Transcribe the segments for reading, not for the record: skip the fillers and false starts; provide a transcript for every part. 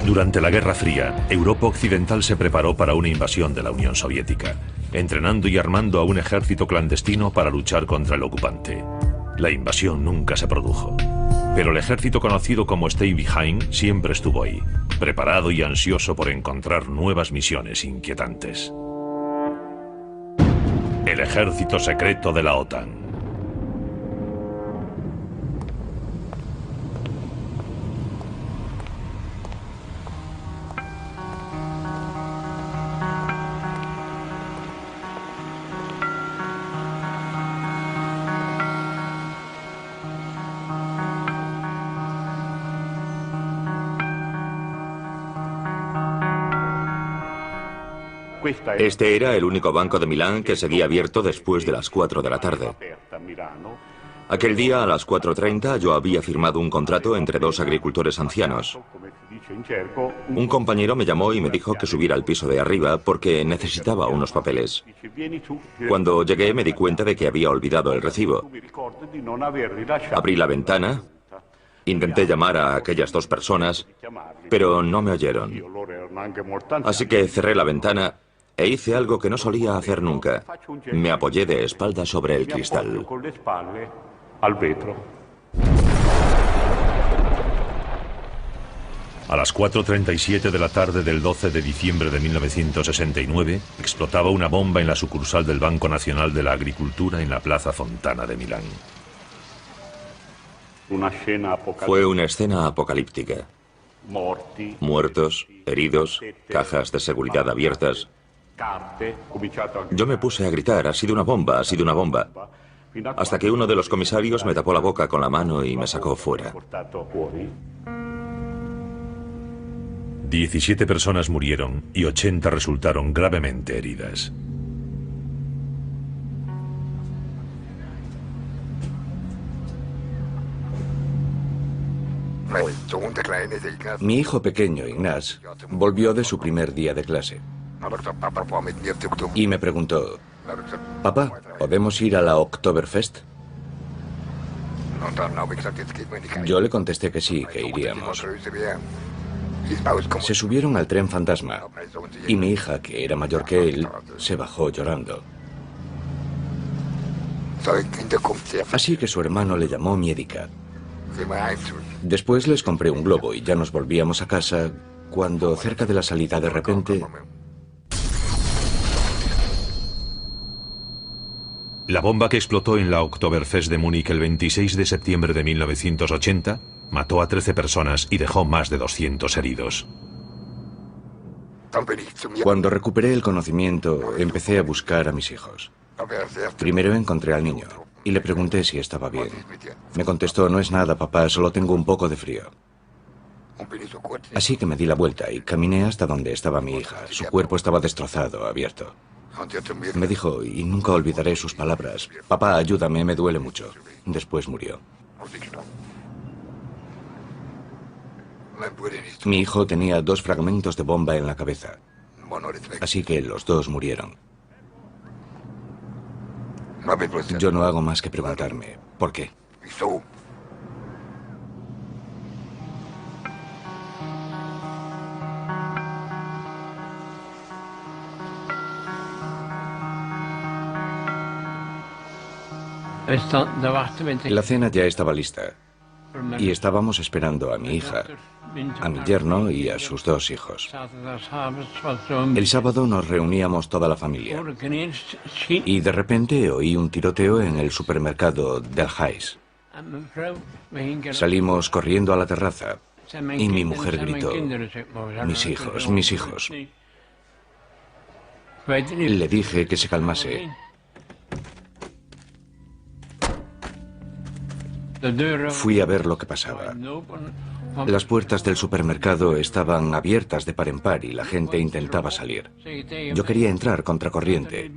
Durante la Guerra Fría, Europa Occidental se preparó para una invasión de la Unión Soviética, entrenando y armando a un ejército clandestino para luchar contra el ocupante. La invasión nunca se produjo, pero el ejército conocido como Stay Behind siempre estuvo ahí, preparado y ansioso por encontrar nuevas misiones inquietantes. El ejército secreto de la OTAN. Este era el único banco de Milán que seguía abierto después de las 4 de la tarde. Aquel día, a las 4:30, yo había firmado un contrato entre dos agricultores ancianos. Un compañero me llamó y me dijo que subiera al piso de arriba porque necesitaba unos papeles. Cuando llegué me di cuenta de que había olvidado el recibo. Abrí la ventana, intenté llamar a aquellas dos personas, pero no me oyeron. Así que cerré la ventana e hice algo que no solía hacer nunca. Me apoyé de espaldas sobre el cristal. A las 4:37 de la tarde del 12 de diciembre de 1969, explotaba una bomba en la sucursal del Banco Nacional de la Agricultura en la Plaza Fontana de Milán. Fue una escena apocalíptica. Muertos, heridos, cajas de seguridad abiertas. Yo me puse a gritar, ha sido una bomba, ha sido una bomba. Hasta que uno de los comisarios me tapó la boca con la mano y me sacó fuera. 17 personas murieron y 80 resultaron gravemente heridas. Mi hijo pequeño, Ignaz, volvió de su primer día de clase y me preguntó: «Papá, ¿podemos ir a la Oktoberfest?». Yo le contesté que sí, que iríamos. Se subieron al tren fantasma y mi hija, que era mayor que él, se bajó llorando. Así que su hermano le llamó Miedica. Después les compré un globo y ya nos volvíamos a casa cuando, cerca de la salida, de repente... La bomba que explotó en la Oktoberfest de Múnich el 26 de septiembre de 1980 mató a 13 personas y dejó más de 200 heridos. Cuando recuperé el conocimiento, empecé a buscar a mis hijos. Primero encontré al niño y le pregunté si estaba bien. Me contestó: «No es nada, papá, solo tengo un poco de frío». Así que me di la vuelta y caminé hasta donde estaba mi hija. Su cuerpo estaba destrozado, abierto. Me dijo, y nunca olvidaré sus palabras: «Papá, ayúdame, me duele mucho». Después murió. Mi hijo tenía 2 fragmentos de bomba en la cabeza. Así que los 2 murieron. Yo no hago más que preguntarme, ¿por qué? La cena ya estaba lista y estábamos esperando a mi hija, a mi yerno y a sus 2 hijos. El sábado nos reuníamos toda la familia y de repente oí un tiroteo en el supermercado del Heis. Salimos corriendo a la terraza y mi mujer gritó: «Mis hijos, mis hijos». Le dije que se calmase. Fui a ver lo que pasaba. Las puertas del supermercado estaban abiertas de par en par y la gente intentaba salir. Yo quería entrar contracorriente,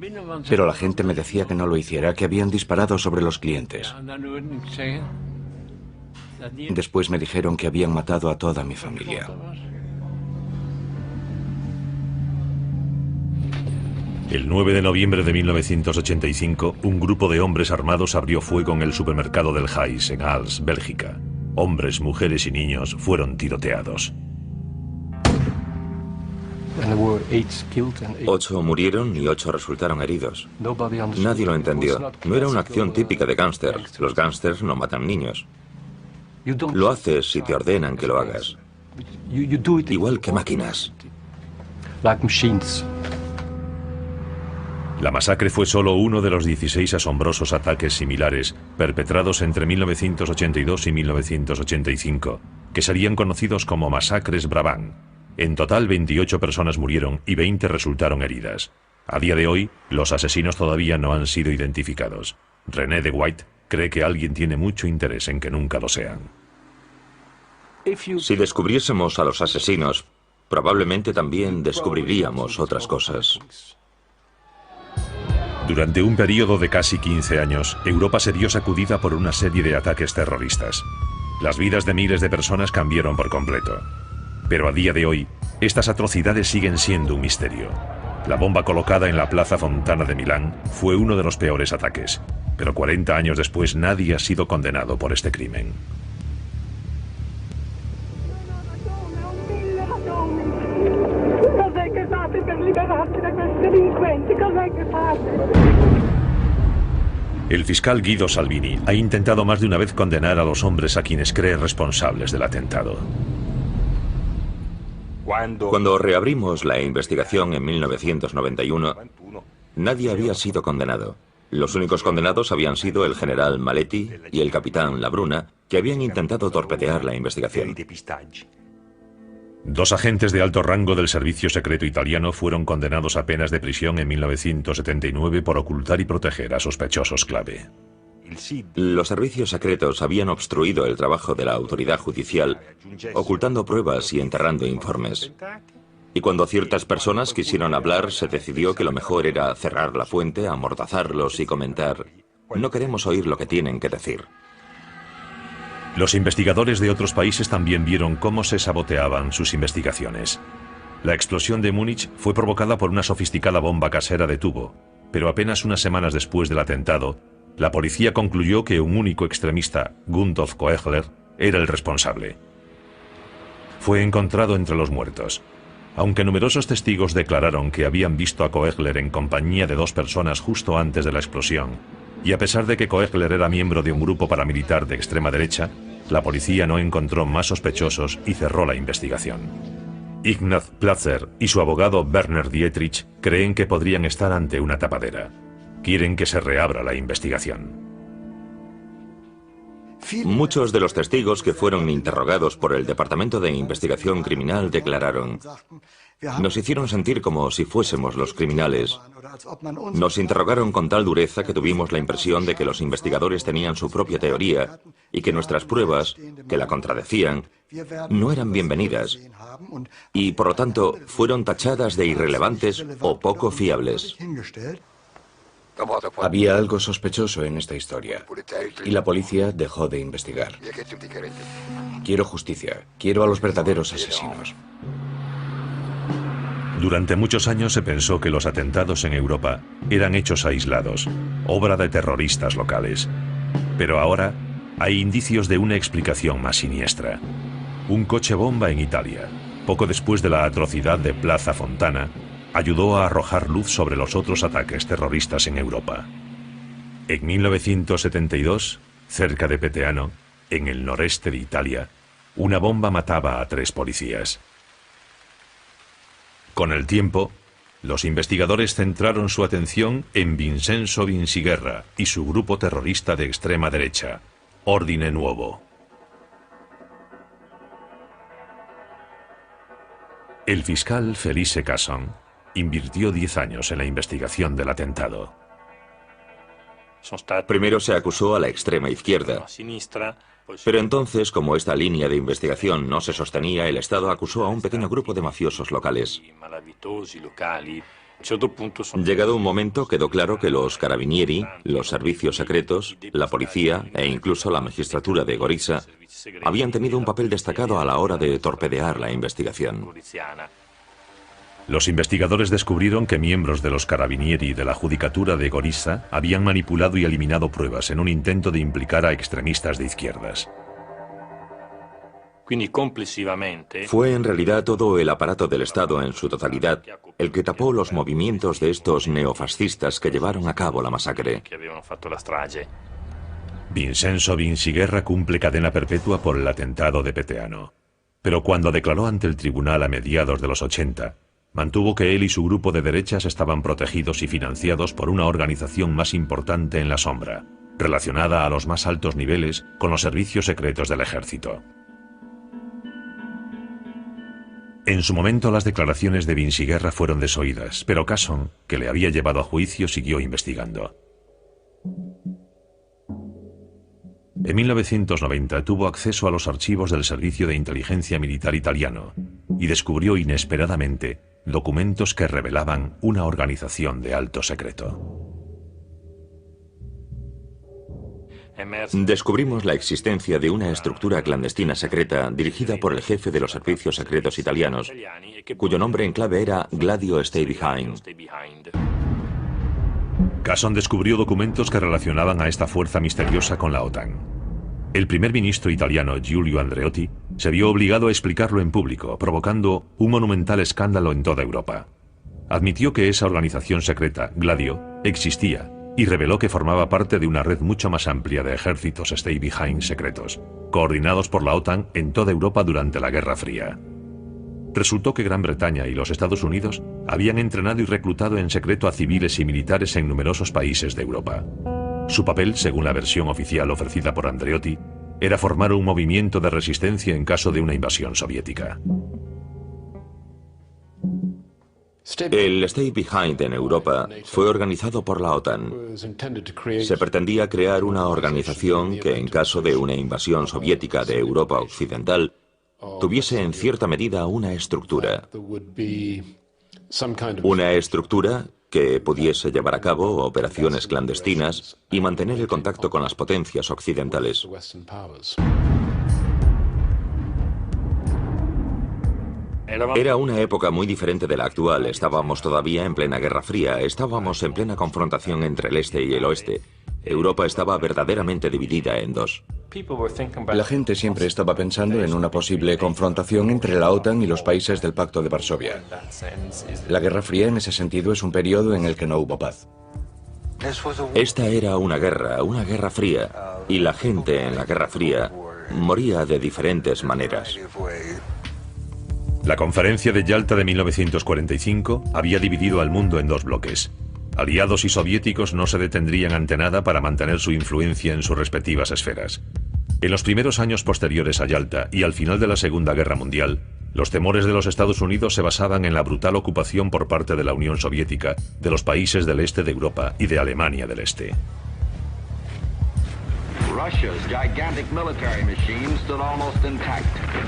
pero la gente me decía que no lo hiciera, que habían disparado sobre los clientes. Después me dijeron que habían matado a toda mi familia. El 9 de noviembre de 1985, un grupo de hombres armados abrió fuego en el supermercado del Heis, en Aalst, Bélgica. Hombres, mujeres y niños fueron tiroteados. 8 murieron y 8 resultaron heridos. Nadie lo entendió. No era una acción típica de gángster. Los gángsters no matan niños. Lo haces si te ordenan que lo hagas. Igual que máquinas. La masacre fue solo uno de los 16 asombrosos ataques similares perpetrados entre 1982 y 1985, que serían conocidos como masacres Brabant. En total, 28 personas murieron y 20 resultaron heridas. A día de hoy, los asesinos todavía no han sido identificados. René de White cree que alguien tiene mucho interés en que nunca lo sean. Si descubriésemos a los asesinos, probablemente también descubriríamos otras cosas. Durante un periodo de casi 15 años, Europa se vio sacudida por una serie de ataques terroristas. Las vidas de miles de personas cambiaron por completo. Pero a día de hoy, estas atrocidades siguen siendo un misterio. La bomba colocada en la Plaza Fontana de Milán fue uno de los peores ataques, pero 40 años después nadie ha sido condenado por este crimen. El fiscal Guido Salvini ha intentado más de una vez condenar a los hombres a quienes cree responsables del atentado. Cuando reabrimos la investigación en 1991, nadie había sido condenado. Los únicos condenados habían sido el general Maletti y el capitán Labruna, que habían intentado torpedear la investigación. 2 agentes de alto rango del servicio secreto italiano fueron condenados a penas de prisión en 1979 por ocultar y proteger a sospechosos clave. Los servicios secretos habían obstruido el trabajo de la autoridad judicial, ocultando pruebas y enterrando informes. Y cuando ciertas personas quisieron hablar, se decidió que lo mejor era cerrar la fuente, amordazarlos y comentar: no queremos oír lo que tienen que decir. Los investigadores de otros países también vieron cómo se saboteaban sus investigaciones. La explosión de Múnich fue provocada por una sofisticada bomba casera de tubo, pero apenas unas semanas después del atentado, la policía concluyó que un único extremista, Gundolf Koechler, era el responsable. Fue encontrado entre los muertos. Aunque numerosos testigos declararon que habían visto a Koechler en compañía de 2 personas justo antes de la explosión, y a pesar de que Koechler era miembro de un grupo paramilitar de extrema derecha, la policía no encontró más sospechosos y cerró la investigación. Ignaz Platzer y su abogado Werner Dietrich creen que podrían estar ante una tapadera. Quieren que se reabra la investigación. Muchos de los testigos que fueron interrogados por el Departamento de Investigación Criminal declararon: nos hicieron sentir como si fuésemos los criminales. Nos interrogaron con tal dureza que tuvimos la impresión de que los investigadores tenían su propia teoría y que nuestras pruebas, que la contradecían, no eran bienvenidas y, por lo tanto, fueron tachadas de irrelevantes o poco fiables. Había algo sospechoso en esta historia y la policía dejó de investigar. Quiero justicia, quiero a los verdaderos asesinos. Durante muchos años se pensó que los atentados en Europa eran hechos aislados, obra de terroristas locales. Pero ahora hay indicios de una explicación más siniestra. Un coche bomba en Italia, poco después de la atrocidad de Plaza Fontana, ayudó a arrojar luz sobre los otros ataques terroristas en Europa. En 1972, cerca de Peteano, en el noreste de Italia, una bomba mataba a 3 policías. Con el tiempo, los investigadores centraron su atención en Vincenzo Vinciguerra y su grupo terrorista de extrema derecha, Ordine Nuovo. El fiscal Felice Casson invirtió 10 años en la investigación del atentado. Primero se acusó a la extrema izquierda, pero entonces, como esta línea de investigación no se sostenía, el Estado acusó a un pequeño grupo de mafiosos locales. Llegado un momento, quedó claro que los carabinieri, los servicios secretos, la policía e incluso la magistratura de Gorica habían tenido un papel destacado a la hora de torpedear la investigación. Los investigadores descubrieron que miembros de los carabinieri de la judicatura de Gorica habían manipulado y eliminado pruebas en un intento de implicar a extremistas de izquierdas. Fue en realidad todo el aparato del Estado en su totalidad el que tapó los movimientos de estos neofascistas que llevaron a cabo la masacre. Vincenzo Vinciguerra cumple cadena perpetua por el atentado de Peteano. Pero cuando declaró ante el tribunal a mediados de los 80, mantuvo que él y su grupo de derechas estaban protegidos y financiados por una organización más importante en la sombra, relacionada a los más altos niveles con los servicios secretos del ejército. En su momento las declaraciones de Vinciguerra fueron desoídas, pero Casson, que le había llevado a juicio, siguió investigando. En 1990 tuvo acceso a los archivos del Servicio de Inteligencia Militar italiano y descubrió inesperadamente documentos que revelaban una organización de alto secreto. Descubrimos la existencia de una estructura clandestina secreta dirigida por el jefe de los servicios secretos italianos, cuyo nombre en clave era Gladio Stay Behind. Casson descubrió documentos que relacionaban a esta fuerza misteriosa con la OTAN. El primer ministro italiano Giulio Andreotti se vio obligado a explicarlo en público, provocando un monumental escándalo en toda Europa. Admitió que esa organización secreta, Gladio, existía y reveló que formaba parte de una red mucho más amplia de ejércitos Stay Behind secretos, coordinados por la OTAN en toda Europa durante la Guerra Fría. Resultó que Gran Bretaña y los Estados Unidos habían entrenado y reclutado en secreto a civiles y militares en numerosos países de Europa. Su papel, según la versión oficial ofrecida por Andreotti, era formar un movimiento de resistencia en caso de una invasión soviética. El Stay Behind en Europa fue organizado por la OTAN. Se pretendía crear una organización que, en caso de una invasión soviética de Europa Occidental, tuviese en cierta medida una estructura. Una estructura que pudiese llevar a cabo operaciones clandestinas y mantener el contacto con las potencias occidentales. Era una época muy diferente de la actual. Estábamos todavía en plena Guerra Fría, estábamos en plena confrontación entre el este y el oeste. Europa estaba verdaderamente dividida en dos. La gente siempre estaba pensando en una posible confrontación entre la OTAN y los países del Pacto de Varsovia. La Guerra Fría en ese sentido es un periodo en el que no hubo paz. Esta era una guerra fría, y la gente en la Guerra Fría moría de diferentes maneras. La conferencia de Yalta de 1945 había dividido al mundo en dos bloques. Aliados y soviéticos no se detendrían ante nada para mantener su influencia en sus respectivas esferas. En los primeros años posteriores a Yalta y al final de la Segunda Guerra Mundial, los temores de los Estados Unidos se basaban en la brutal ocupación por parte de la Unión Soviética de los países del este de Europa y de Alemania del Este. Russia's gigantic military machine stood almost intact,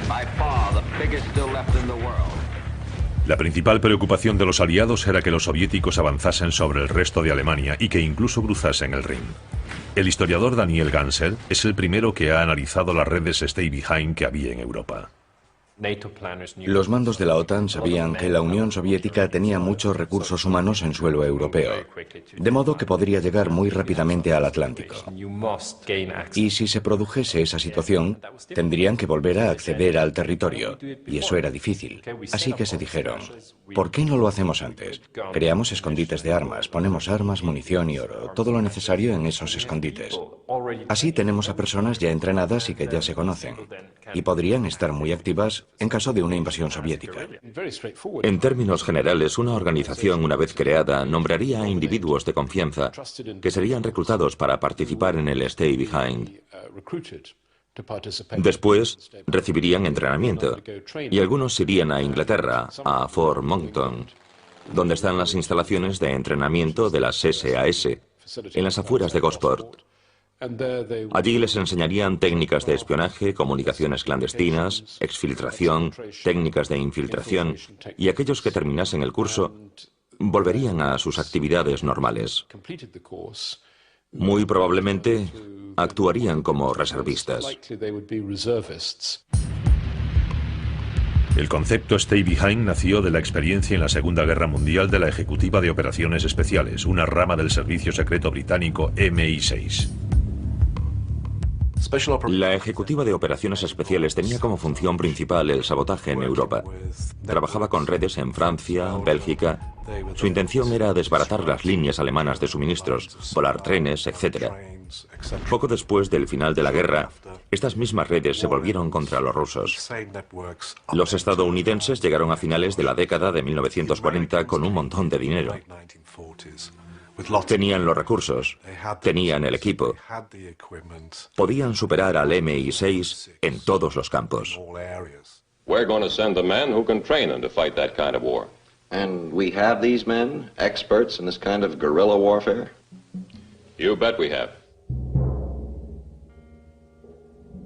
by far the biggest still left in the world. La principal preocupación de los aliados era que los soviéticos avanzasen sobre el resto de Alemania y que incluso cruzasen el Rin. El historiador Daniel Ganser es el primero que ha analizado las redes Stay Behind que había en Europa. Los mandos de la OTAN sabían que la Unión Soviética tenía muchos recursos humanos en suelo europeo, de modo que podría llegar muy rápidamente al Atlántico. Y si se produjese esa situación, tendrían que volver a acceder al territorio, y eso era difícil. Así que se dijeron, ¿por qué no lo hacemos antes? Creamos escondites de armas, ponemos armas, munición y oro, todo lo necesario en esos escondites. Así tenemos a personas ya entrenadas y que ya se conocen, y podrían estar muy activas en caso de una invasión soviética. En términos generales, una organización, una vez creada, nombraría a individuos de confianza que serían reclutados para participar en el Stay Behind. Después, recibirían entrenamiento, y algunos irían a Inglaterra, a Fort Monckton, donde están las instalaciones de entrenamiento de las SAS, en las afueras de Gosport. Allí les enseñarían técnicas de espionaje, comunicaciones clandestinas, exfiltración, técnicas de infiltración, y aquellos que terminasen el curso volverían a sus actividades normales. Muy probablemente actuarían como reservistas. El concepto Stay Behind nació de la experiencia en la Segunda Guerra Mundial de la Ejecutiva de Operaciones Especiales, una rama del Servicio Secreto británico MI6. La ejecutiva de operaciones especiales tenía como función principal el sabotaje en Europa. Trabajaba con redes en Francia, Bélgica. Su intención era desbaratar las líneas alemanas de suministros, volar trenes, etc. Poco después del final de la guerra, estas mismas redes se volvieron contra los rusos. Los estadounidenses llegaron a finales de la década de 1940 con un montón de dinero. Tenían los recursos, tenían el equipo, podían superar al MI6 en todos los campos. We're going to send the men who can train them to fight that kind of war. And we have these men, experts in this kind of guerrilla warfare? You bet we have.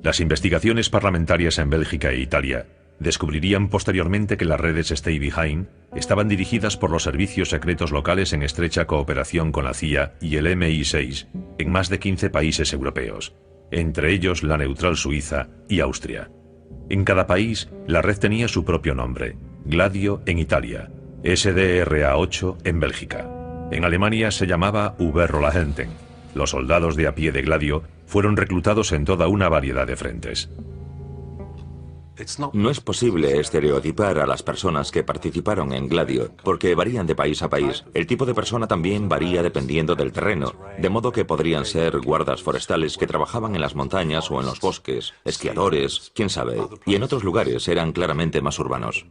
Las investigaciones parlamentarias en Bélgica e Italia descubrirían posteriormente que las redes Stay Behind estaban dirigidas por los servicios secretos locales en estrecha cooperación con la CIA y el MI6 en más de 15 países europeos, entre ellos la neutral Suiza y Austria. En cada país, la red tenía su propio nombre: Gladio en Italia, SDRA8 en Bélgica. En Alemania se llamaba Überrollagenten. Los soldados de a pie de Gladio fueron reclutados en toda una variedad de frentes. No es posible estereotipar a las personas que participaron en Gladio, porque varían de país a país. El tipo de persona también varía dependiendo del terreno, de modo que podrían ser guardas forestales que trabajaban en las montañas o en los bosques, esquiadores, quién sabe, y en otros lugares eran claramente más urbanos.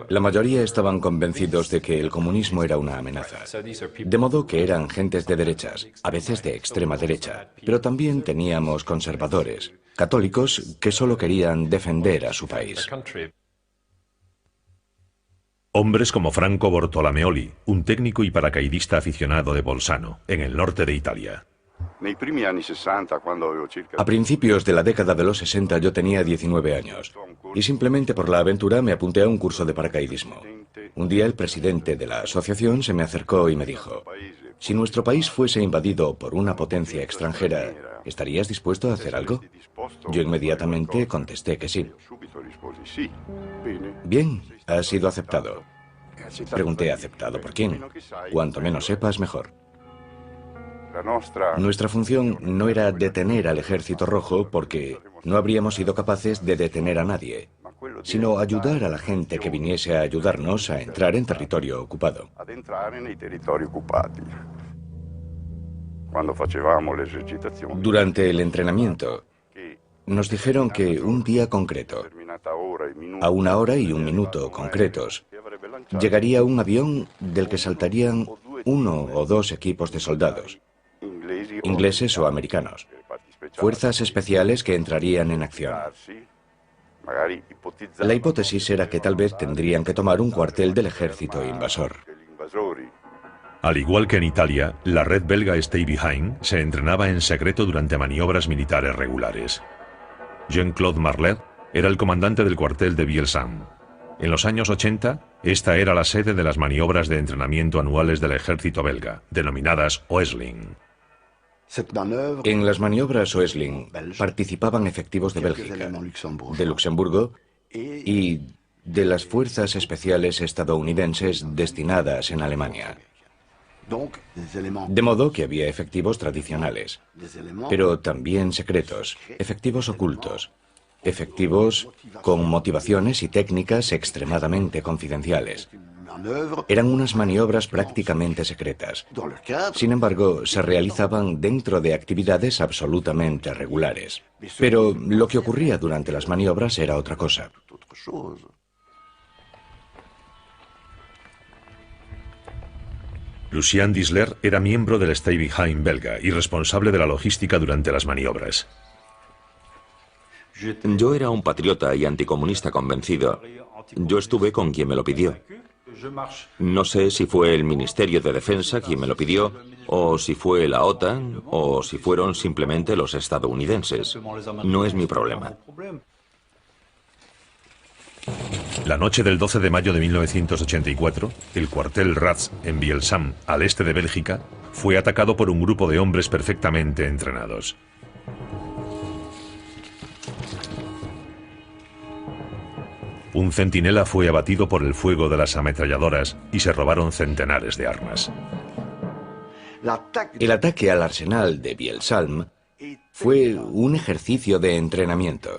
La mayoría estaban convencidos de que el comunismo era una amenaza, de modo que eran gentes de derechas, a veces de extrema derecha, pero también teníamos conservadores, católicos que solo querían defender a su país. Hombres como Franco Bortolomeoli, un técnico y paracaidista aficionado de Bolzano, en el norte de Italia. A principios de la década de los 60 yo tenía 19 años y simplemente por la aventura me apunté a un curso de paracaidismo. Un día el presidente de la asociación se me acercó y me dijo: si nuestro país fuese invadido por una potencia extranjera, ¿estarías dispuesto a hacer algo? Yo inmediatamente contesté que sí. Bien, has sido aceptado. Pregunté: ¿aceptado por quién? Cuanto menos sepas, mejor. Nuestra función no era detener al Ejército Rojo porque no habríamos sido capaces de detener a nadie, sino ayudar a la gente que viniese a ayudarnos a entrar en territorio ocupado. Durante el entrenamiento, nos dijeron que un día concreto, a 1 hora y 1 minuto concretos, llegaría un avión del que saltarían 1 o 2 equipos de soldados, ingleses o americanos, fuerzas especiales que entrarían en acción. La hipótesis era que tal vez tendrían que tomar un cuartel del ejército invasor. Al igual que en Italia, la red belga Stay Behind se entrenaba en secreto durante maniobras militares regulares. Jean-Claude Marlet era el comandante del cuartel de Bielsam. En los años 80, esta era la sede de las maniobras de entrenamiento anuales del ejército belga, denominadas Oesling. En las maniobras Oesling participaban efectivos de Bélgica, de Luxemburgo y de las fuerzas especiales estadounidenses destinadas en Alemania. De modo que había efectivos tradicionales, pero también secretos, efectivos ocultos, efectivos con motivaciones y técnicas extremadamente confidenciales. Eran unas maniobras prácticamente secretas. Sin embargo, se realizaban dentro de actividades absolutamente regulares. Pero lo que ocurría durante las maniobras era otra cosa. Lucien Disler era miembro del Stay Behind belga y responsable de la logística durante las maniobras. Yo era un patriota y anticomunista convencido. Yo estuve con quien me lo pidió. No sé si fue el Ministerio de Defensa quien me lo pidió, o si fue la OTAN, o si fueron simplemente los estadounidenses. No es mi problema. La noche del 12 de mayo de 1984, el cuartel Ratz en Bielsam, al este de Bélgica, fue atacado por un grupo de hombres perfectamente entrenados. Un centinela fue abatido por el fuego de las ametralladoras y se robaron centenares de armas. El ataque al arsenal de Bielsam Fue un ejercicio de entrenamiento.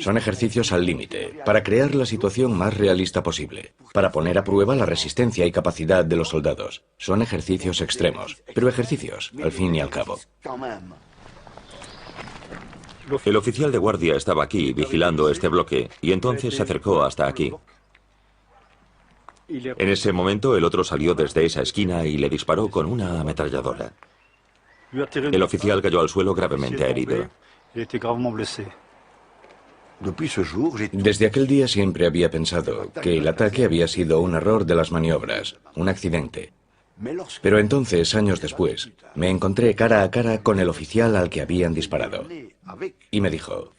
Son ejercicios al límite, para crear la situación más realista posible, para poner a prueba la resistencia y capacidad de los soldados. Son ejercicios extremos, pero ejercicios, al fin y al cabo. El oficial de guardia estaba aquí, vigilando este bloque, y entonces se acercó hasta aquí. En ese momento, el otro salió desde esa esquina y le disparó con una ametralladora. El oficial cayó al suelo gravemente herido. Desde aquel día siempre había pensado que el ataque había sido un error de las maniobras, un accidente. Pero entonces, años después, me encontré cara a cara con el oficial al que habían disparado. Y me dijo,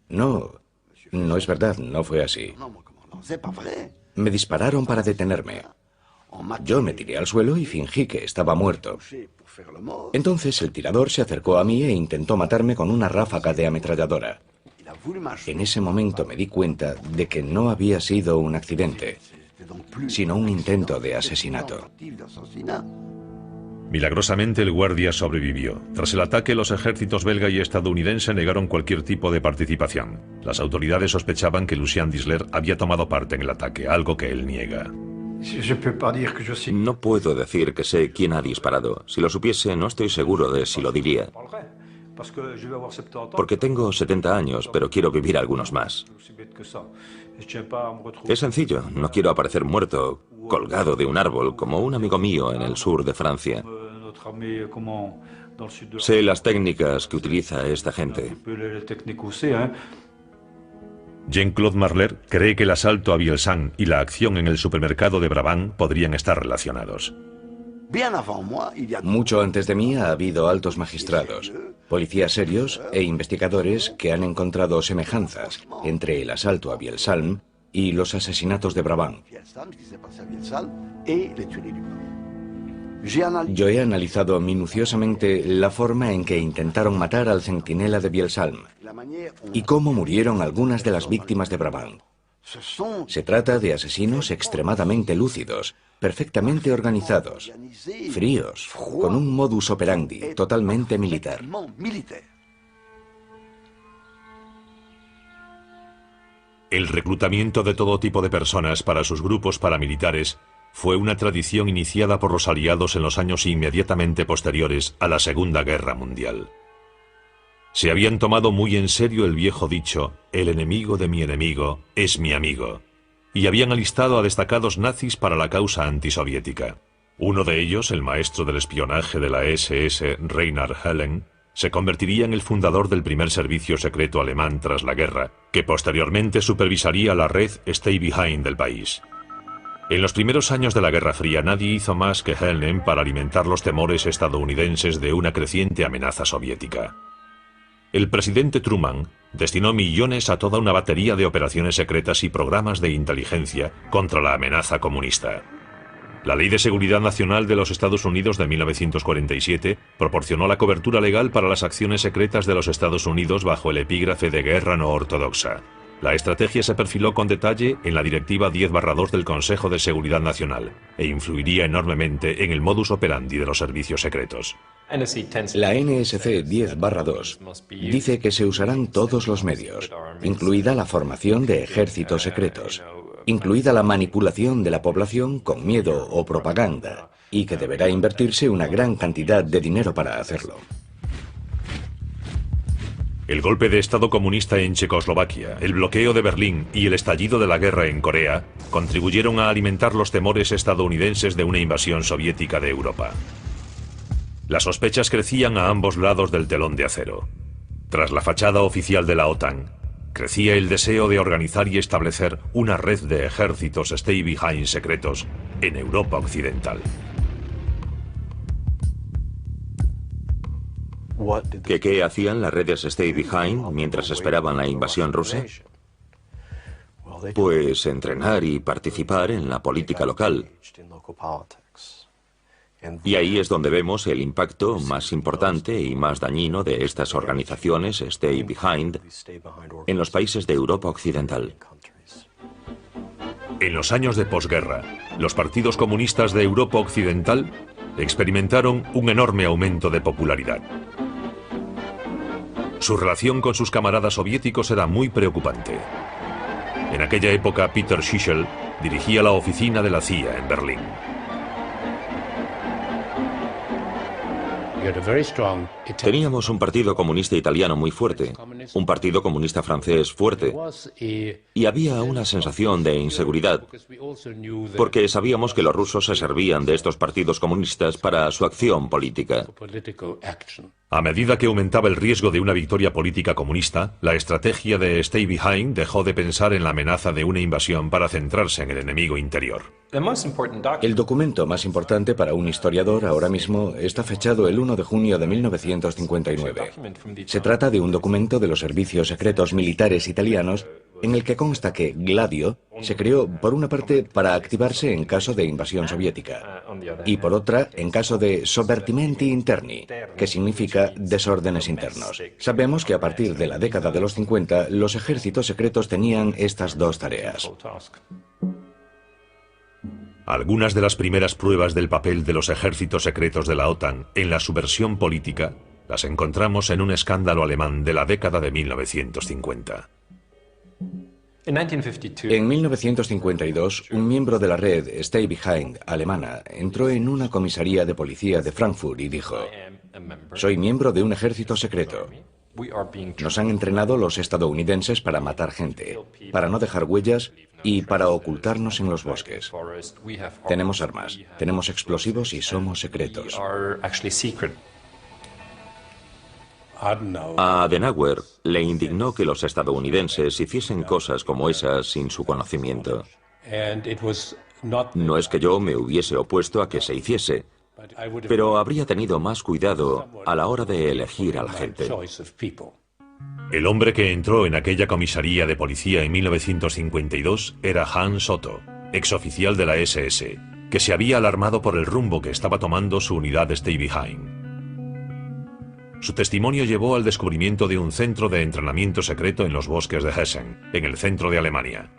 no es verdad, no fue así. Me dispararon para detenerme. Yo me tiré al suelo y fingí que estaba muerto. Entonces el tirador se acercó a mí e intentó matarme con una ráfaga de ametralladora. En ese momento me di cuenta de que no había sido un accidente, sino un intento de asesinato. Milagrosamente el guardia sobrevivió. Tras el ataque, los ejércitos belga y estadounidense negaron cualquier tipo de participación. Las autoridades sospechaban que Lucien Disler había tomado parte en el ataque, algo que él niega. No puedo decir que sé quién ha disparado. Si lo supiese, no estoy seguro de si lo diría. Porque tengo 70 años, pero quiero vivir algunos más. Es sencillo, no quiero aparecer muerto, colgado de un árbol, como un amigo mío en el sur de Francia. Sé las técnicas que utiliza esta gente. Jean-Claude Marler cree que el asalto a Vielsalm y la acción en el supermercado de Brabant podrían estar relacionados. Mucho antes de mí ha habido altos magistrados, policías serios e investigadores que han encontrado semejanzas entre el asalto a Vielsalm y los asesinatos de Brabant. Yo he analizado minuciosamente la forma en que intentaron matar al centinela de Vielsalm y cómo murieron algunas de las víctimas de Brabant. Se trata de asesinos extremadamente lúcidos, perfectamente organizados, fríos, con un modus operandi totalmente militar. El reclutamiento de todo tipo de personas para sus grupos paramilitares fue una tradición iniciada por los aliados en los años inmediatamente posteriores a la Segunda Guerra Mundial. Se habían tomado muy en serio el viejo dicho, el enemigo de mi enemigo es mi amigo, y habían alistado a destacados nazis para la causa antisoviética. Uno de ellos, el maestro del espionaje de la SS, Reinhard Hellen, se convertiría en el fundador del primer servicio secreto alemán tras la guerra, que posteriormente supervisaría la red Stay Behind del país. En los primeros años de la Guerra Fría nadie hizo más que Hellen para alimentar los temores estadounidenses de una creciente amenaza soviética. El presidente Truman destinó millones a toda una batería de operaciones secretas y programas de inteligencia contra la amenaza comunista. La Ley de Seguridad Nacional de los Estados Unidos de 1947 proporcionó la cobertura legal para las acciones secretas de los Estados Unidos bajo el epígrafe de guerra no ortodoxa. La estrategia se perfiló con detalle en la Directiva 10/2 del Consejo de Seguridad Nacional e influiría enormemente en el modus operandi de los servicios secretos. La NSC 10/2 dice que se usarán todos los medios, incluida la formación de ejércitos secretos, incluida la manipulación de la población con miedo o propaganda, y que deberá invertirse una gran cantidad de dinero para hacerlo. El golpe de Estado comunista en Checoslovaquia, el bloqueo de Berlín y el estallido de la guerra en Corea contribuyeron a alimentar los temores estadounidenses de una invasión soviética de Europa. Las sospechas crecían a ambos lados del telón de acero. Tras la fachada oficial de la OTAN, crecía el deseo de organizar y establecer una red de ejércitos Stay Behind secretos en Europa Occidental. ¿Qué hacían las redes Stay Behind mientras esperaban la invasión rusa? Pues entrenar y participar en la política local. Y ahí es donde vemos el impacto más importante y más dañino de estas organizaciones Stay Behind en los países de Europa Occidental. En los años de posguerra, los partidos comunistas de Europa Occidental experimentaron un enorme aumento de popularidad. Su relación con sus camaradas soviéticos era muy preocupante. En aquella época, Peter Schischel dirigía la oficina de la CIA en Berlín. Teníamos un partido comunista italiano muy fuerte, un partido comunista francés fuerte, y había una sensación de inseguridad, porque sabíamos que los rusos se servían de estos partidos comunistas para su acción política. A medida que aumentaba el riesgo de una victoria política comunista, la estrategia de Stay Behind dejó de pensar en la amenaza de una invasión para centrarse en el enemigo interior. El documento más importante para un historiador ahora mismo está fechado el 1 de junio de 1959. Se trata de un documento de los servicios secretos militares italianos en el que consta que Gladio se creó por una parte para activarse en caso de invasión soviética y por otra en caso de sovvertimenti interni, que significa desórdenes internos. Sabemos que a partir de la década de los 50 los ejércitos secretos tenían estas dos tareas. Algunas de las primeras pruebas del papel de los ejércitos secretos de la OTAN en la subversión política las encontramos en un escándalo alemán de la década de 1950. En 1952, un miembro de la red Stay Behind alemana entró en una comisaría de policía de Frankfurt y dijo: «Soy miembro de un ejército secreto. Nos han entrenado los estadounidenses para matar gente, para no dejar huellas y para ocultarnos en los bosques. Tenemos armas, tenemos explosivos y somos secretos». A Adenauer le indignó que los estadounidenses hiciesen cosas como esas sin su conocimiento. No es que yo me hubiese opuesto a que se hiciese, pero habría tenido más cuidado a la hora de elegir a la gente. El hombre que entró en aquella comisaría de policía en 1952 era Hans Otto, exoficial de la SS, que se había alarmado por el rumbo que estaba tomando su unidad Stay Behind. Su testimonio llevó al descubrimiento de un centro de entrenamiento secreto en los bosques de Hessen, en el centro de Alemania.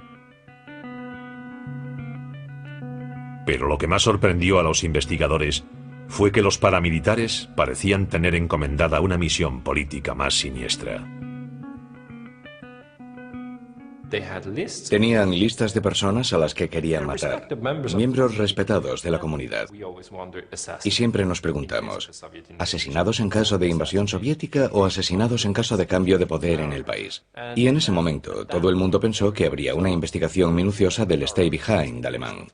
Pero lo que más sorprendió a los investigadores fue que los paramilitares parecían tener encomendada una misión política más siniestra. Tenían listas de personas a las que querían matar, miembros respetados de la comunidad. Y siempre nos preguntamos, ¿asesinados en caso de invasión soviética o asesinados en caso de cambio de poder en el país? Y en ese momento, todo el mundo pensó que habría una investigación minuciosa del Stay Behind alemán.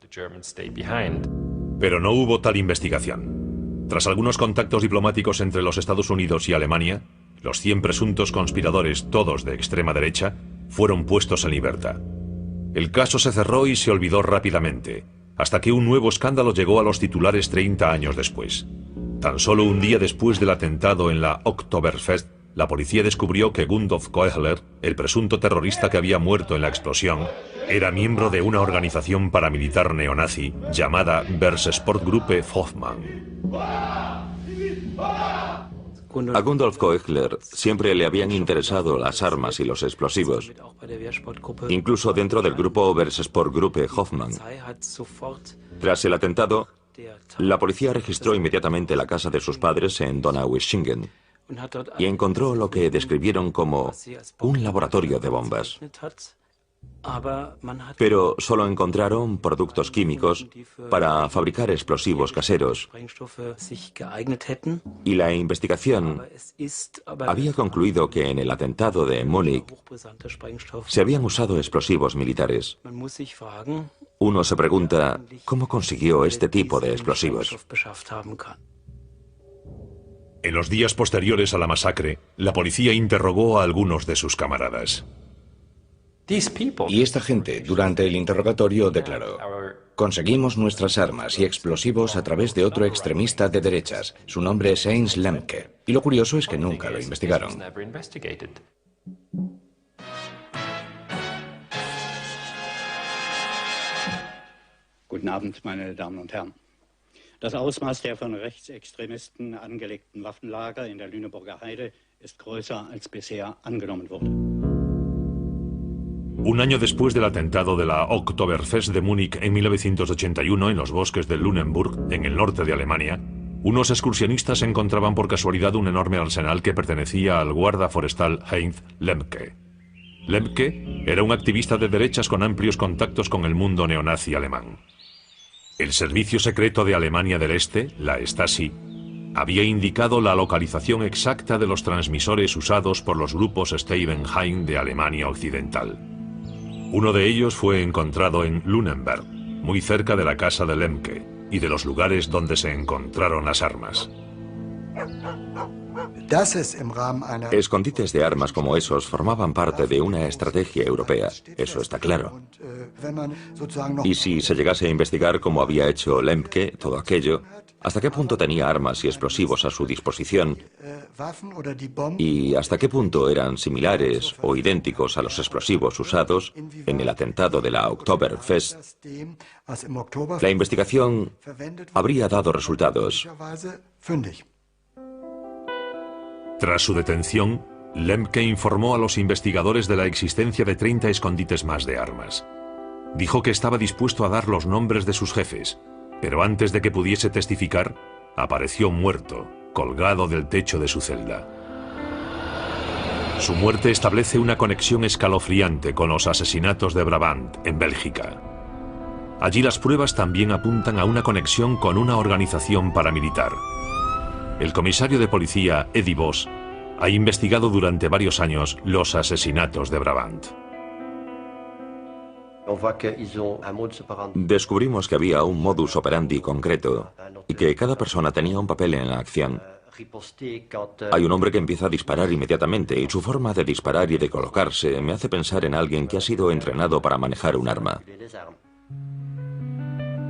Pero no hubo tal investigación. Tras algunos contactos diplomáticos entre los Estados Unidos y Alemania, los 100 presuntos conspiradores, todos de extrema derecha, fueron puestos en libertad. El caso se cerró y se olvidó rápidamente, hasta que un nuevo escándalo llegó a los titulares 30 años después. Tan solo un día después del atentado en la Oktoberfest, la policía descubrió que Gundolf Koechler, el presunto terrorista que había muerto en la explosión, era miembro de una organización paramilitar neonazi llamada Berserksportgruppe Hoffmann. A Gundolf Koechler siempre le habían interesado las armas y los explosivos, incluso dentro del grupo Berserksportgruppe Hoffmann. Tras el atentado, la policía registró inmediatamente la casa de sus padres en Donaueschingen y encontró lo que describieron como un laboratorio de bombas. Pero solo encontraron productos químicos para fabricar explosivos caseros. Y la investigación había concluido que en el atentado de Múnich se habían usado explosivos militares. Uno se pregunta, ¿cómo consiguió este tipo de explosivos? En los días posteriores a la masacre, la policía interrogó a algunos de sus camaradas. Y esta gente, durante el interrogatorio, declaró: «Conseguimos nuestras armas y explosivos a través de otro extremista de derechas. Su nombre es Heinz Lemke». Y lo curioso es que nunca lo investigaron. Guten Abend, meine Damen und Herren. Das Ausmaß der von Rechtsextremisten angelegten Waffenlager in der Lüneburger Heide ist größer als bisher angenommen wurde. Un año después del atentado de la Oktoberfest de Múnich en 1981 en los bosques de Lüneburg, en el norte de Alemania, unos excursionistas encontraban por casualidad un enorme arsenal que pertenecía al guarda forestal Heinz Lemke. Lemke era un activista de derechas con amplios contactos con el mundo neonazi alemán. El Servicio Secreto de Alemania del Este, la Stasi, había indicado la localización exacta de los transmisores usados por los grupos Steibenheim de Alemania Occidental. Uno de ellos fue encontrado en Lüneburg, muy cerca de la casa de Lemke y de los lugares donde se encontraron las armas. Escondites de armas como esos formaban parte de una estrategia europea, eso está claro. Y si se llegase a investigar cómo había hecho Lemke todo aquello, hasta qué punto tenía armas y explosivos a su disposición y hasta qué punto eran similares o idénticos a los explosivos usados en el atentado de la Oktoberfest, la investigación habría dado resultados. Tras su detención, Lemke informó a los investigadores de la existencia de 30 escondites más de armas. Dijo que estaba dispuesto a dar los nombres de sus jefes, pero antes de que pudiese testificar, apareció muerto, colgado del techo de su celda. Su muerte establece una conexión escalofriante con los asesinatos de Brabant, en Bélgica. Allí las pruebas también apuntan a una conexión con una organización paramilitar. El comisario de policía, Eddie Vos, ha investigado durante varios años los asesinatos de Brabant. Descubrimos que había un modus operandi concreto y que cada persona tenía un papel en la acción. Hay un hombre que empieza a disparar inmediatamente y su forma de disparar y de colocarse me hace pensar en alguien que ha sido entrenado para manejar un arma.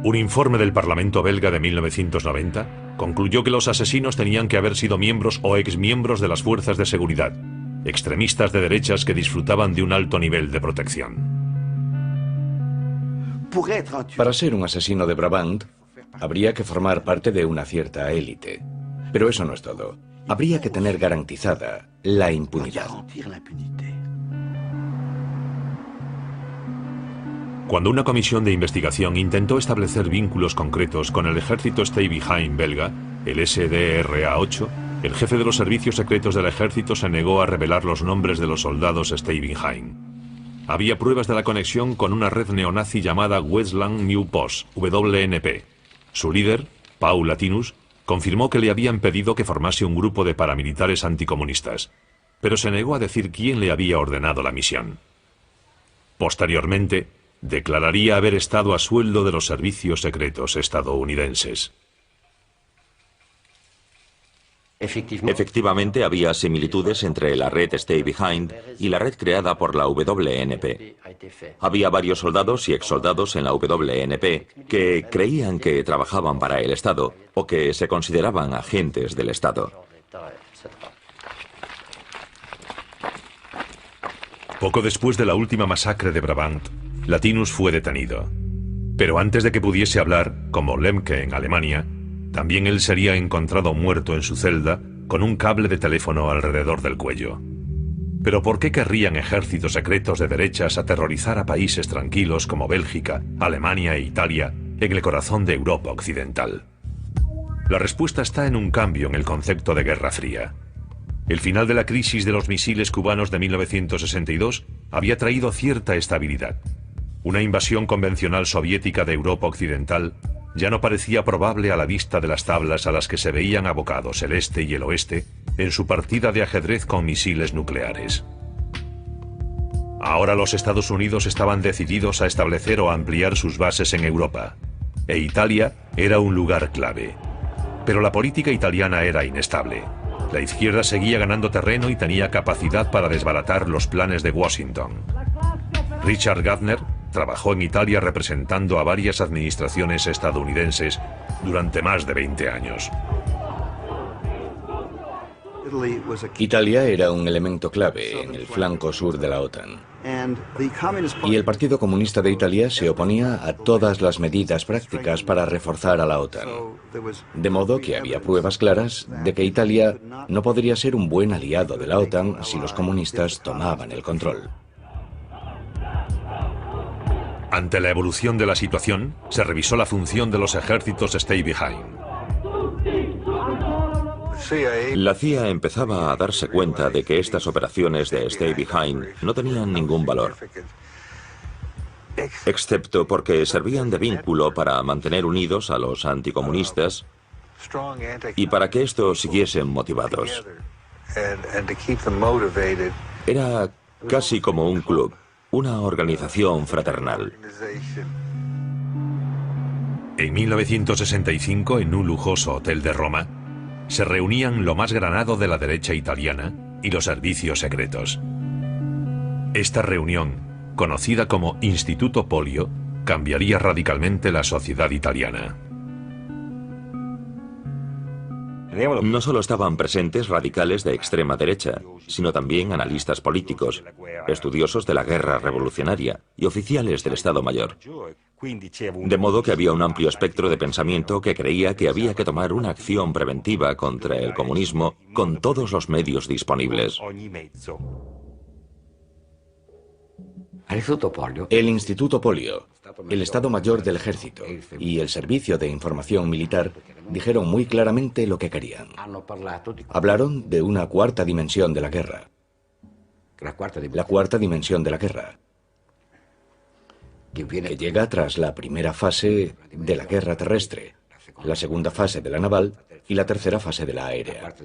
Un informe del Parlamento belga de 1990 concluyó que los asesinos tenían que haber sido miembros o exmiembros de las fuerzas de seguridad, extremistas de derechas que disfrutaban de un alto nivel de protección. Para ser un asesino de Brabant, habría que formar parte de una cierta élite. Pero eso no es todo. Habría que tener garantizada la impunidad. Cuando una comisión de investigación intentó establecer vínculos concretos con el ejército Steibenheim belga, el SDRA-8, el jefe de los servicios secretos del ejército se negó a revelar los nombres de los soldados Steibenheim. Había pruebas de la conexión con una red neonazi llamada Westland New Post, WNP. Su líder, Paul Latinus, confirmó que le habían pedido que formase un grupo de paramilitares anticomunistas, pero se negó a decir quién le había ordenado la misión. Posteriormente, declararía haber estado a sueldo de los servicios secretos estadounidenses. Efectivamente, había similitudes entre la red Steibenheim y la red creada por la WNP. Había varios soldados y exsoldados en la WNP que creían que trabajaban para el Estado o que se consideraban agentes del Estado. Poco después de la última masacre de Brabant, Latinus fue detenido. Pero antes de que pudiese hablar, como Lemke en Alemania, también él sería encontrado muerto en su celda con un cable de teléfono alrededor del cuello. ¿Pero por qué querrían ejércitos secretos de derechas aterrorizar a países tranquilos como Bélgica, Alemania e Italia en el corazón de Europa Occidental? La respuesta está en un cambio en el concepto de Guerra Fría. El final de la crisis de los misiles cubanos de 1962 había traído cierta estabilidad. Una invasión convencional soviética de Europa Occidental ya no parecía probable a la vista de las tablas a las que se veían abocados el este y el oeste en su partida de ajedrez con misiles nucleares. Ahora los Estados Unidos estaban decididos a establecer o ampliar sus bases en Europa, e Italia era un lugar clave. Pero la política italiana era inestable. La izquierda seguía ganando terreno y tenía capacidad para desbaratar los planes de Washington. Richard Gardner trabajó en Italia representando a varias administraciones estadounidenses durante más de 20 años. Italia era un elemento clave en el flanco sur de la OTAN. Y el Partido Comunista de Italia se oponía a todas las medidas prácticas para reforzar a la OTAN. De modo que había pruebas claras de que Italia no podría ser un buen aliado de la OTAN si los comunistas tomaban el control. Ante la evolución de la situación, se revisó la función de los ejércitos Steibenheim. La CIA empezaba a darse cuenta de que estas operaciones de Stay Behind no tenían ningún valor, excepto porque servían de vínculo para mantener unidos a los anticomunistas y para que estos siguiesen motivados. Era casi como un club, una organización fraternal. En 1965, en un lujoso hotel de Roma, se reunían lo más granado de la derecha italiana y los servicios secretos. Esta reunión, conocida como Instituto Polio, cambiaría radicalmente la sociedad italiana. No solo estaban presentes radicales de extrema derecha, sino también analistas políticos, estudiosos de la guerra revolucionaria y oficiales del Estado Mayor. De modo que había un amplio espectro de pensamiento que creía que había que tomar una acción preventiva contra el comunismo con todos los medios disponibles. El Instituto Polio, el Estado Mayor del Ejército y el Servicio de Información Militar dijeron muy claramente lo que querían. Hablaron de una cuarta dimensión de la guerra. La cuarta dimensión de la guerra, que llega tras la primera fase de la guerra terrestre, la segunda fase de la naval y la tercera fase de la aérea.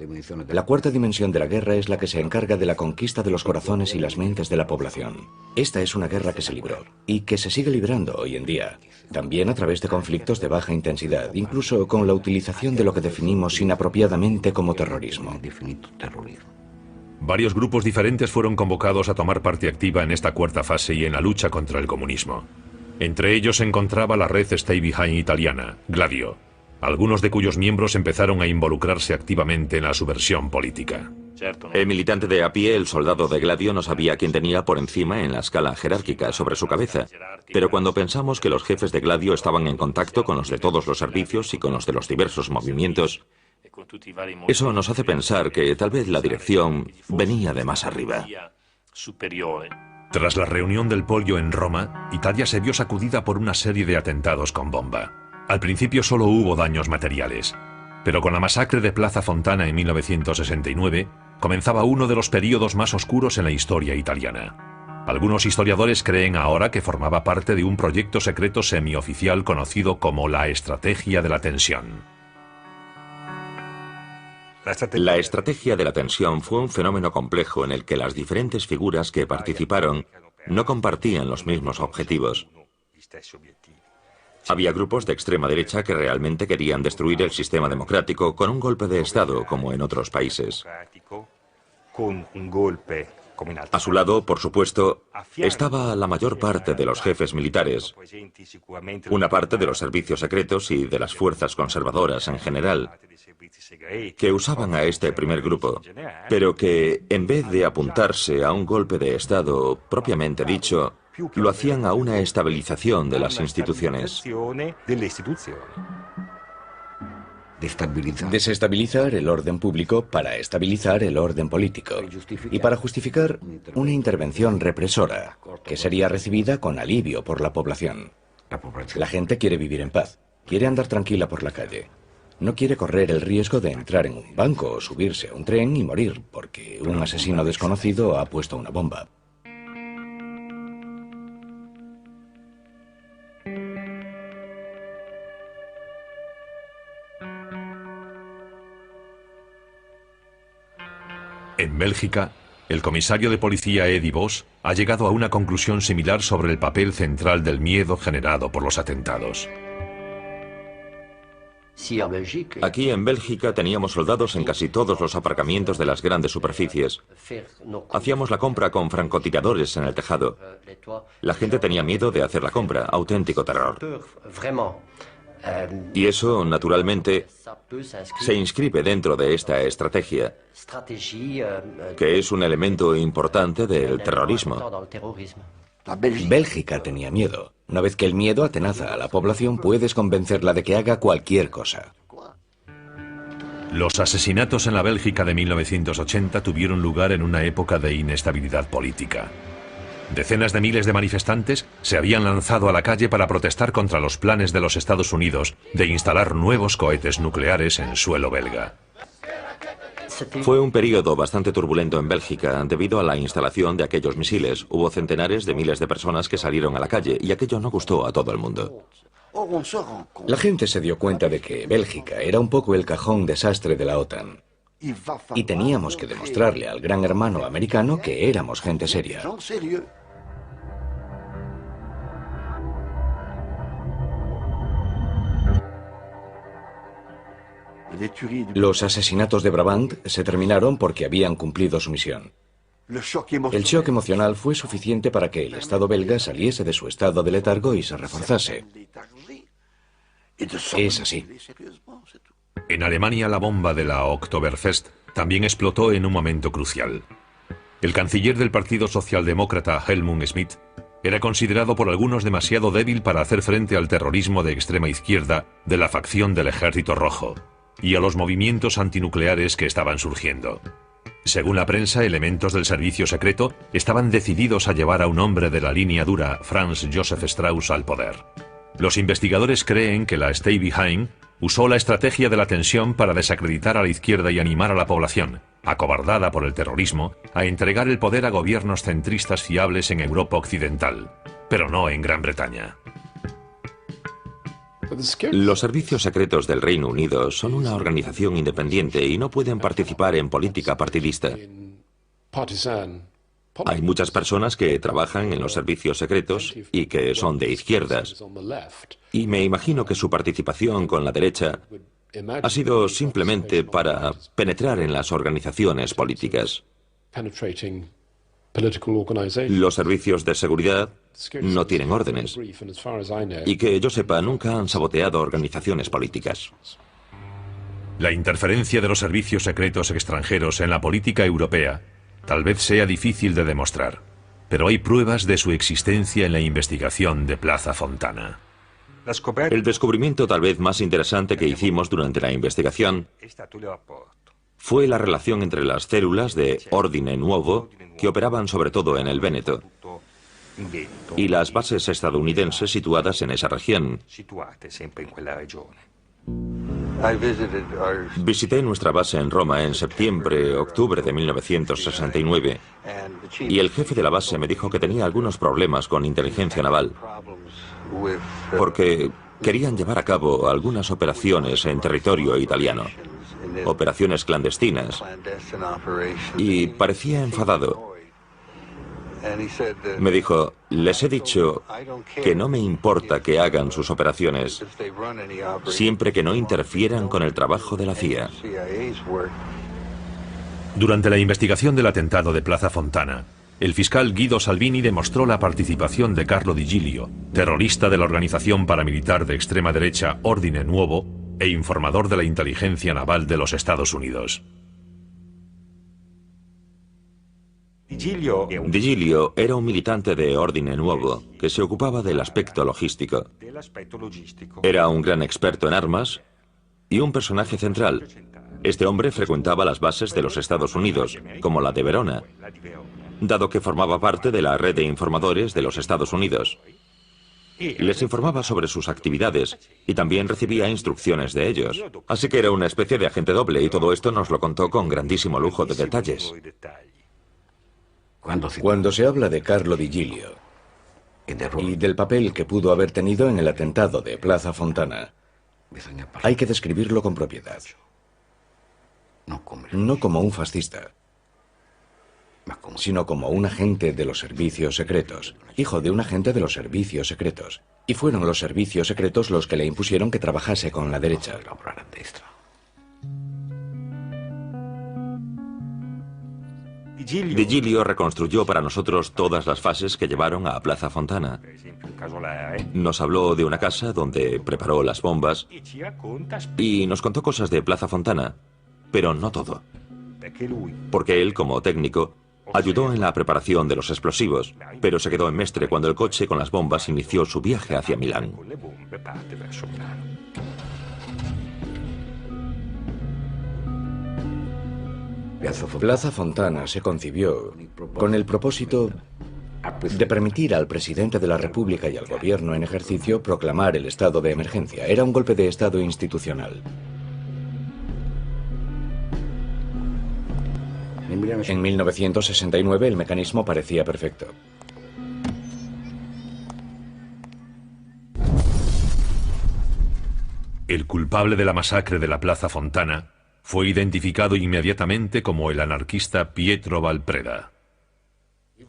La cuarta dimensión de la guerra es la que se encarga de la conquista de los corazones y las mentes de la población. Esta es una guerra que se libró y que se sigue librando hoy en día, también a través de conflictos de baja intensidad, incluso con la utilización de lo que definimos inapropiadamente como terrorismo. Varios grupos diferentes fueron convocados a tomar parte activa en esta cuarta fase y en la lucha contra el comunismo. Entre ellos se encontraba la red Stay Behind italiana, Gladio, algunos de cuyos miembros empezaron a involucrarse activamente en la subversión política. El militante de a pie, el soldado de Gladio, no sabía quién tenía por encima en la escala jerárquica sobre su cabeza. Pero cuando pensamos que los jefes de Gladio estaban en contacto con los de todos los servicios y con los de los diversos movimientos, eso nos hace pensar que tal vez la dirección venía de más arriba. Tras la reunión del Polio en Roma, Italia se vio sacudida por una serie de atentados con bomba. Al principio solo hubo daños materiales, pero con la masacre de Plaza Fontana en 1969, comenzaba uno de los períodos más oscuros en la historia italiana. Algunos historiadores creen ahora que formaba parte de un proyecto secreto semioficial conocido como la Estrategia de la Tensión. La estrategia de la tensión fue un fenómeno complejo en el que las diferentes figuras que participaron no compartían los mismos objetivos. Había grupos de extrema derecha que realmente querían destruir el sistema democrático con un golpe de Estado, como en otros países. A su lado, por supuesto, estaba la mayor parte de los jefes militares, una parte de los servicios secretos y de las fuerzas conservadoras en general, que usaban a este primer grupo, pero que, en vez de apuntarse a un golpe de Estado propiamente dicho, lo hacían a una estabilización de las instituciones. Desestabilizar el orden público para estabilizar el orden político y para justificar una intervención represora que sería recibida con alivio por la población. La gente quiere vivir en paz, quiere andar tranquila por la calle. No quiere correr el riesgo de entrar en un banco o subirse a un tren y morir porque un asesino desconocido ha puesto una bomba. En Bélgica, el comisario de policía Eddie Vos ha llegado a una conclusión similar sobre el papel central del miedo generado por los atentados. Aquí en Bélgica teníamos soldados en casi todos los aparcamientos de las grandes superficies. Hacíamos la compra con francotiradores en el tejado. La gente tenía miedo de hacer la compra, auténtico terror. Y eso, naturalmente, se inscribe dentro de esta estrategia, que es un elemento importante del terrorismo. Bélgica tenía miedo. Una vez que el miedo atenaza a la población, puedes convencerla de que haga cualquier cosa. Los asesinatos en la Bélgica de 1980 tuvieron lugar en una época de inestabilidad política. Decenas de miles de manifestantes se habían lanzado a la calle para protestar contra los planes de los Estados Unidos de instalar nuevos cohetes nucleares en suelo belga. Fue un periodo bastante turbulento en Bélgica debido a la instalación de aquellos misiles. Hubo centenares de miles de personas que salieron a la calle y aquello no gustó a todo el mundo. La gente se dio cuenta de que Bélgica era un poco el cajón desastre de la OTAN. Y teníamos que demostrarle al gran hermano americano que éramos gente seria. Los asesinatos de Brabant se terminaron porque habían cumplido su misión. El shock emocional fue suficiente para que el Estado belga saliese de su estado de letargo y se reforzase. Es así. En Alemania, la bomba de la Oktoberfest también explotó en un momento crucial. El canciller del Partido Socialdemócrata, Helmut Schmidt, era considerado por algunos demasiado débil para hacer frente al terrorismo de extrema izquierda de la facción del Ejército Rojo y a los movimientos antinucleares que estaban surgiendo. Según la prensa, elementos del servicio secreto estaban decididos a llevar a un hombre de la línea dura, Franz Josef Strauss, al poder. Los investigadores creen que la Stay Behind usó la estrategia de la tensión para desacreditar a la izquierda y animar a la población, acobardada por el terrorismo, a entregar el poder a gobiernos centristas fiables en Europa Occidental, pero no en Gran Bretaña. Los servicios secretos del Reino Unido son una organización independiente y no pueden participar en política partidista. Hay muchas personas que trabajan en los servicios secretos y que son de izquierdas. Y me imagino que su participación con la derecha ha sido simplemente para penetrar en las organizaciones políticas. Los servicios de seguridad no tienen órdenes. Y que yo sepa, nunca han saboteado organizaciones políticas. La interferencia de los servicios secretos extranjeros en la política europea tal vez sea difícil de demostrar, pero hay pruebas de su existencia en la investigación de Plaza Fontana. El descubrimiento tal vez más interesante que hicimos durante la investigación fue la relación entre las células de Ordine Nuovo, que operaban sobre todo en el Véneto, y las bases estadounidenses situadas en esa región. Visité nuestra base en Roma en septiembre-octubre de 1969 y el jefe de la base me dijo que tenía algunos problemas con inteligencia naval porque querían llevar a cabo algunas operaciones en territorio italiano, operaciones clandestinas, y parecía enfadado. Me dijo, les he dicho que no me importa que hagan sus operaciones, siempre que no interfieran con el trabajo de la CIA. Durante la investigación del atentado de Plaza Fontana, el fiscal Guido Salvini demostró la participación de Carlo Di Giglio, terrorista de la organización paramilitar de extrema derecha Ordine Nuovo e informador de la inteligencia naval de los Estados Unidos. Di Giglio era un militante de Ordine Nuovo que se ocupaba del aspecto logístico. Era un gran experto en armas y un personaje central. Este hombre frecuentaba las bases de los Estados Unidos, como la de Verona, dado que formaba parte de la red de informadores de los Estados Unidos. Les informaba sobre sus actividades y también recibía instrucciones de ellos. Así que era una especie de agente doble y todo esto nos lo contó con grandísimo lujo de detalles. Cuando se habla de Carlo Di Giglio y del papel que pudo haber tenido en el atentado de Plaza Fontana, hay que describirlo con propiedad. No como un fascista, sino como un agente de los servicios secretos, hijo de un agente de los servicios secretos. Y fueron los servicios secretos los que le impusieron que trabajase con la derecha. Di Giglio reconstruyó para nosotros todas las fases que llevaron a Plaza Fontana. Nos habló de una casa donde preparó las bombas y nos contó cosas de Plaza Fontana, pero no todo. Porque él, como técnico, ayudó en la preparación de los explosivos, pero se quedó en Mestre cuando el coche con las bombas inició su viaje hacia Milán. Plaza Fontana se concibió con el propósito de permitir al presidente de la República y al gobierno en ejercicio proclamar el estado de emergencia. Era un golpe de estado institucional. En 1969 el mecanismo parecía perfecto. El culpable de la masacre de la Plaza Fontana fue identificado inmediatamente como el anarquista Pietro Valpreda.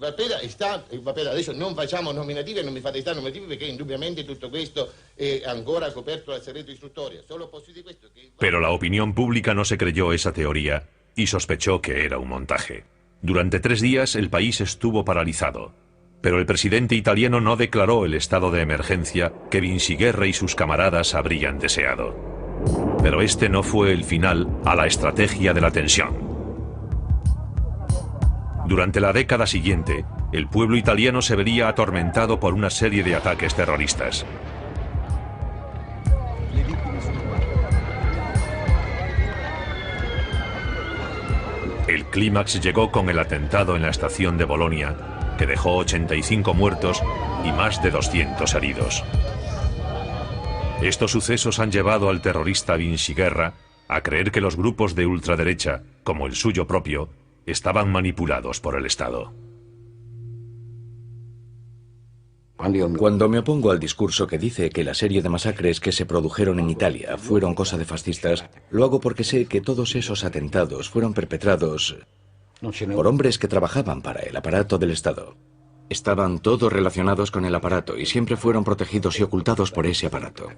Adesso non facciamo nominativi e non mi fate stare nominativi perché indubbiamente tutto questo è ancora coperto dal segreto istruttorio. Solo posso dire questo che... Pero la opinión pública no se creyó esa teoría y sospechó que era un montaje. Durante 3 días el país estuvo paralizado, pero el presidente italiano no declaró el estado de emergencia que Vinciguerra y sus camaradas habrían deseado. Pero este no fue el final a la estrategia de la tensión. Durante la década siguiente, el pueblo italiano se vería atormentado por una serie de ataques terroristas. El clímax llegó con el atentado en la estación de Bolonia, que dejó 85 muertos y más de 200 heridos. Estos sucesos han llevado al terrorista Vinciguerra a creer que los grupos de ultraderecha, como el suyo propio, estaban manipulados por el Estado. Cuando me opongo al discurso que dice que la serie de masacres que se produjeron en Italia fueron cosa de fascistas, lo hago porque sé que todos esos atentados fueron perpetrados por hombres que trabajaban para el aparato del Estado. Estaban todos relacionados con el aparato y siempre fueron protegidos y ocultados por ese aparato.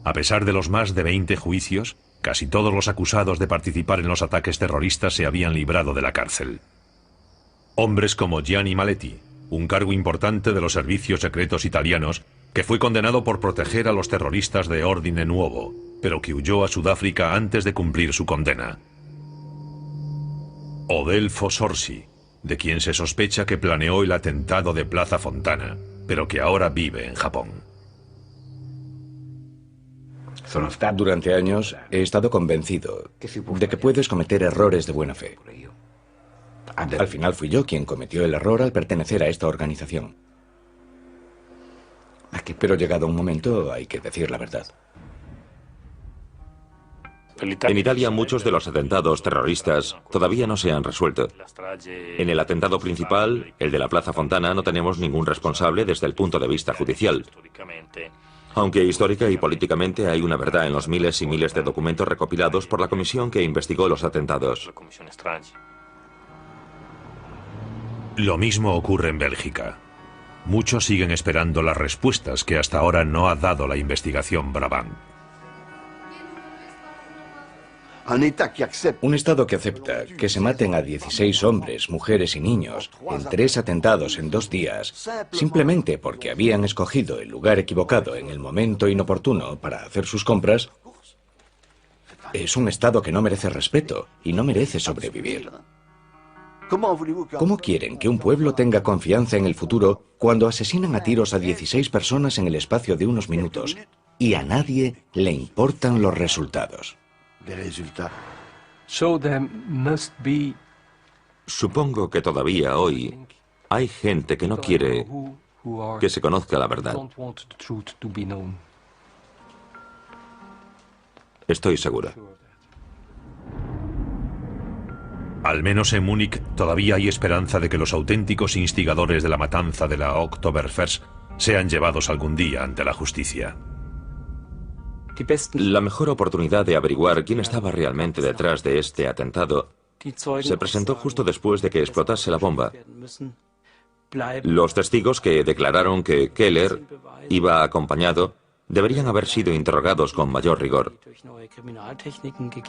A pesar de los más de 20 juicios, casi todos los acusados de participar en los ataques terroristas se habían librado de la cárcel. Hombres como Gianni Maletti, un cargo importante de los servicios secretos italianos, que fue condenado por proteger a los terroristas de Ordine Nuovo, pero que huyó a Sudáfrica antes de cumplir su condena. Odelfo Sorsi, de quien se sospecha que planeó el atentado de Plaza Fontana, pero que ahora vive en Japón. Durante años he estado convencido de que puedes cometer errores de buena fe. Al final fui yo quien cometió el error al pertenecer a esta organización. Pero llegado un momento hay que decir la verdad. En Italia muchos de los atentados terroristas todavía no se han resuelto. En el atentado principal, el de la Plaza Fontana, no tenemos ningún responsable desde el punto de vista judicial. Aunque histórica y políticamente hay una verdad en los miles y miles de documentos recopilados por la comisión que investigó los atentados. Lo mismo ocurre en Bélgica. Muchos siguen esperando las respuestas que hasta ahora no ha dado la investigación Brabant. Un Estado que acepta que se maten a 16 hombres, mujeres y niños en 3 atentados en 2 días, simplemente porque habían escogido el lugar equivocado en el momento inoportuno para hacer sus compras, es un Estado que no merece respeto y no merece sobrevivir. ¿Cómo quieren que un pueblo tenga confianza en el futuro cuando asesinan a tiros a 16 personas en el espacio de unos minutos y a nadie le importan los resultados? Supongo que todavía hoy hay gente que no quiere que se conozca la verdad. Estoy segura. Al menos en Múnich todavía hay esperanza de que los auténticos instigadores de la matanza de la Oktoberfest sean llevados algún día ante la justicia. La mejor oportunidad de averiguar quién estaba realmente detrás de este atentado se presentó justo después de que explotase la bomba. Los testigos que declararon que Keller iba acompañado deberían haber sido interrogados con mayor rigor.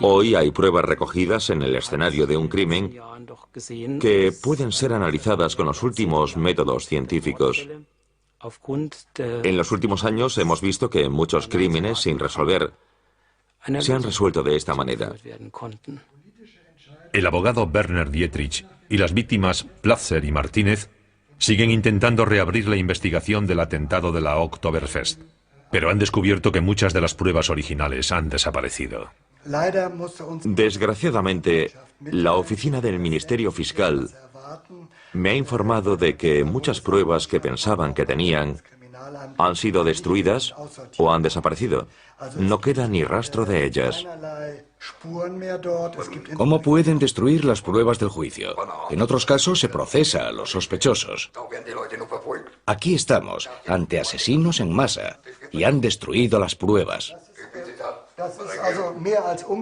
Hoy hay pruebas recogidas en el escenario de un crimen que pueden ser analizadas con los últimos métodos científicos. En los últimos años hemos visto que muchos crímenes sin resolver se han resuelto de esta manera. El abogado Werner Dietrich y las víctimas Platzer y Martínez siguen intentando reabrir la investigación del atentado de la Oktoberfest, pero han descubierto que muchas de las pruebas originales han desaparecido. Desgraciadamente, la oficina del Ministerio Fiscal me ha informado de que muchas pruebas que pensaban que tenían han sido destruidas o han desaparecido. No queda ni rastro de ellas. ¿Cómo pueden destruir las pruebas del juicio? En otros casos se procesa a los sospechosos. Aquí estamos, ante asesinos en masa, y han destruido las pruebas.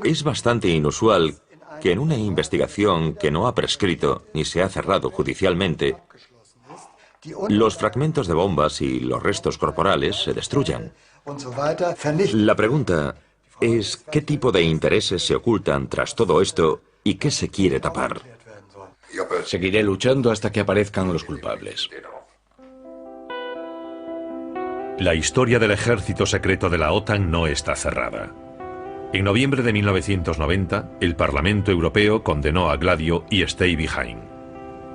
Es bastante inusual que en una investigación que no ha prescrito ni se ha cerrado judicialmente, los fragmentos de bombas y los restos corporales se destruyan. La pregunta es qué tipo de intereses se ocultan tras todo esto y qué se quiere tapar. Seguiré luchando hasta que aparezcan los culpables. La historia del ejército secreto de la OTAN no está cerrada. En noviembre de 1990, el Parlamento Europeo condenó a Gladio y Stay Behind.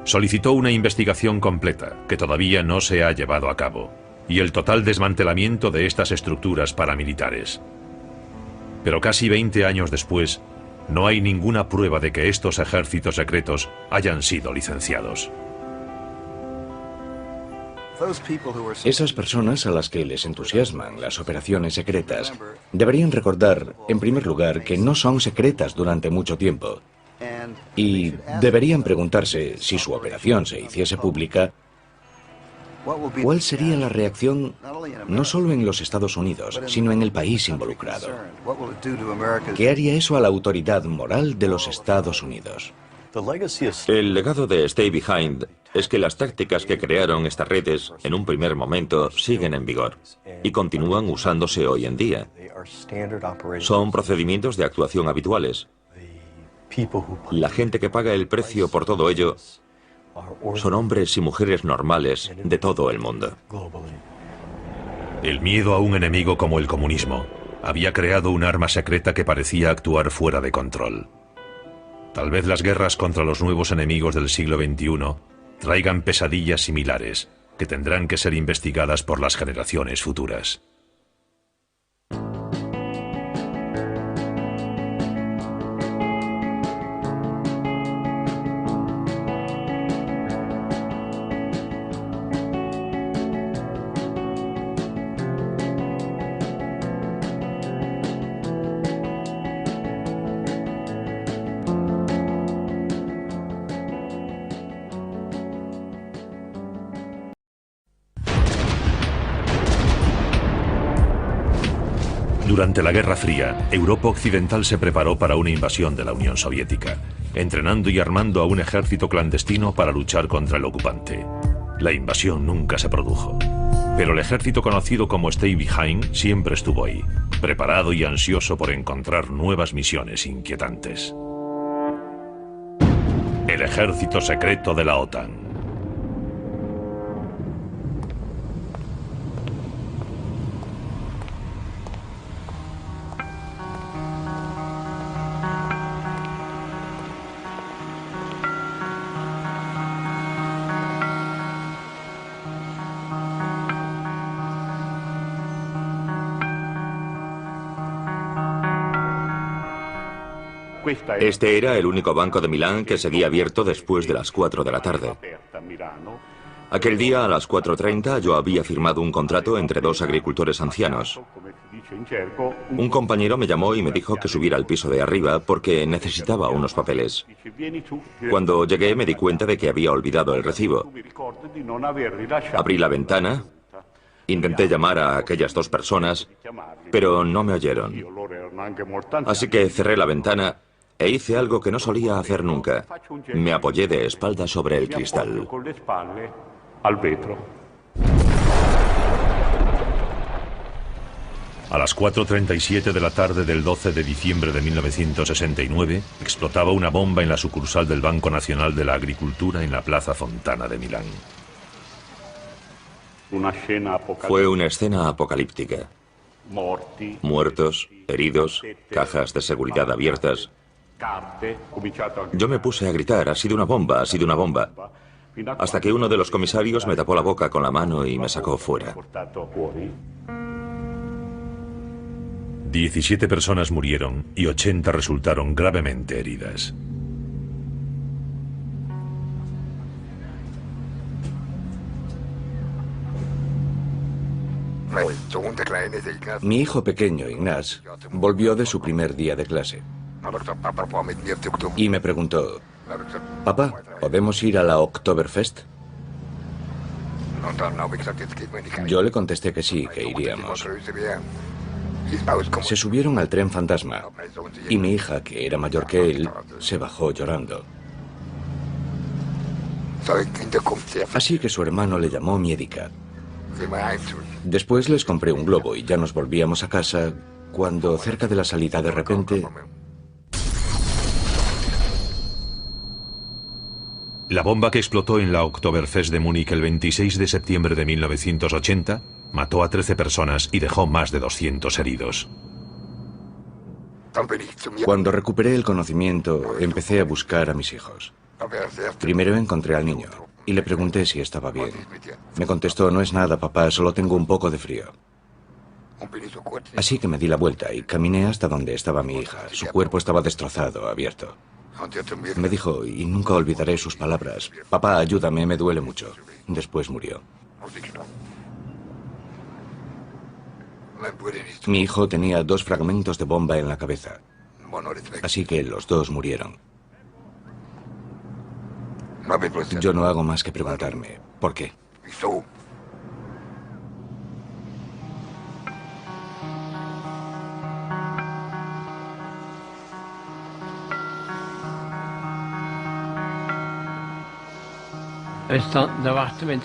Solicitó una investigación completa, que todavía no se ha llevado a cabo, y el total desmantelamiento de estas estructuras paramilitares. Pero casi 20 años después, no hay ninguna prueba de que estos ejércitos secretos hayan sido licenciados. Esas personas a las que les entusiasman las operaciones secretas deberían recordar, en primer lugar, que no son secretas durante mucho tiempo. Y deberían preguntarse, si su operación se hiciese pública, ¿cuál sería la reacción no solo en los Estados Unidos, sino en el país involucrado? ¿Qué haría eso a la autoridad moral de los Estados Unidos? El legado de Stay Behind es que las tácticas que crearon estas redes en un primer momento siguen en vigor y continúan usándose hoy en día. Son procedimientos de actuación habituales. La gente que paga el precio por todo ello son hombres y mujeres normales de todo el mundo. El miedo a un enemigo como el comunismo había creado un arma secreta que parecía actuar fuera de control. Tal vez las guerras contra los nuevos enemigos del siglo XXI traigan pesadillas similares que tendrán que ser investigadas por las generaciones futuras. Durante la Guerra Fría, Europa Occidental se preparó para una invasión de la Unión Soviética, entrenando y armando a un ejército clandestino para luchar contra el ocupante. La invasión nunca se produjo, pero el ejército conocido como Stay Behind siempre estuvo ahí, preparado y ansioso por encontrar nuevas misiones inquietantes. El ejército secreto de la OTAN. Este era el único banco de Milán que seguía abierto después de las 4 de la tarde. Aquel día, a las 4:30, yo había firmado un contrato entre dos agricultores ancianos. Un compañero me llamó y me dijo que subiera al piso de arriba porque necesitaba unos papeles. Cuando llegué me di cuenta de que había olvidado el recibo. Abrí la ventana, intenté llamar a aquellas dos personas, pero no me oyeron. Así que cerré la ventana e hice algo que no solía hacer nunca. Me apoyé de espaldas sobre el cristal. A las 4:37 de la tarde del 12 de diciembre de 1969, explotaba una bomba en la sucursal del Banco Nacional de la Agricultura en la Plaza Fontana de Milán. Fue una escena apocalíptica. Muertos, heridos, cajas de seguridad abiertas. Yo me puse a gritar, ha sido una bomba, ha sido una bomba, hasta que uno de los comisarios me tapó la boca con la mano y me sacó fuera. 17 personas murieron y 80 resultaron gravemente heridas. Mi hijo pequeño, Ignaz, volvió de su primer día de clase. Y me preguntó, papá, ¿podemos ir a la Oktoberfest? Yo le contesté que sí, que iríamos. Se subieron al tren fantasma y mi hija, que era mayor que él, se bajó llorando. Así que su hermano le llamó Miedica. Después les compré un globo y ya nos volvíamos a casa cuando, cerca de la salida, de repente... La bomba que explotó en la Oktoberfest de Múnich el 26 de septiembre de 1980 mató a 13 personas y dejó más de 200 heridos. Cuando recuperé el conocimiento, empecé a buscar a mis hijos. Primero encontré al niño y le pregunté si estaba bien. Me contestó, no es nada, papá, solo tengo un poco de frío. Así que me di la vuelta y caminé hasta donde estaba mi hija. Su cuerpo estaba destrozado, abierto. Me dijo, y nunca olvidaré sus palabras, papá, ayúdame, me duele mucho. Después murió. Mi hijo tenía 2 fragmentos de bomba en la cabeza. Así que los 2 murieron. Yo no hago más que preguntarme, ¿por qué?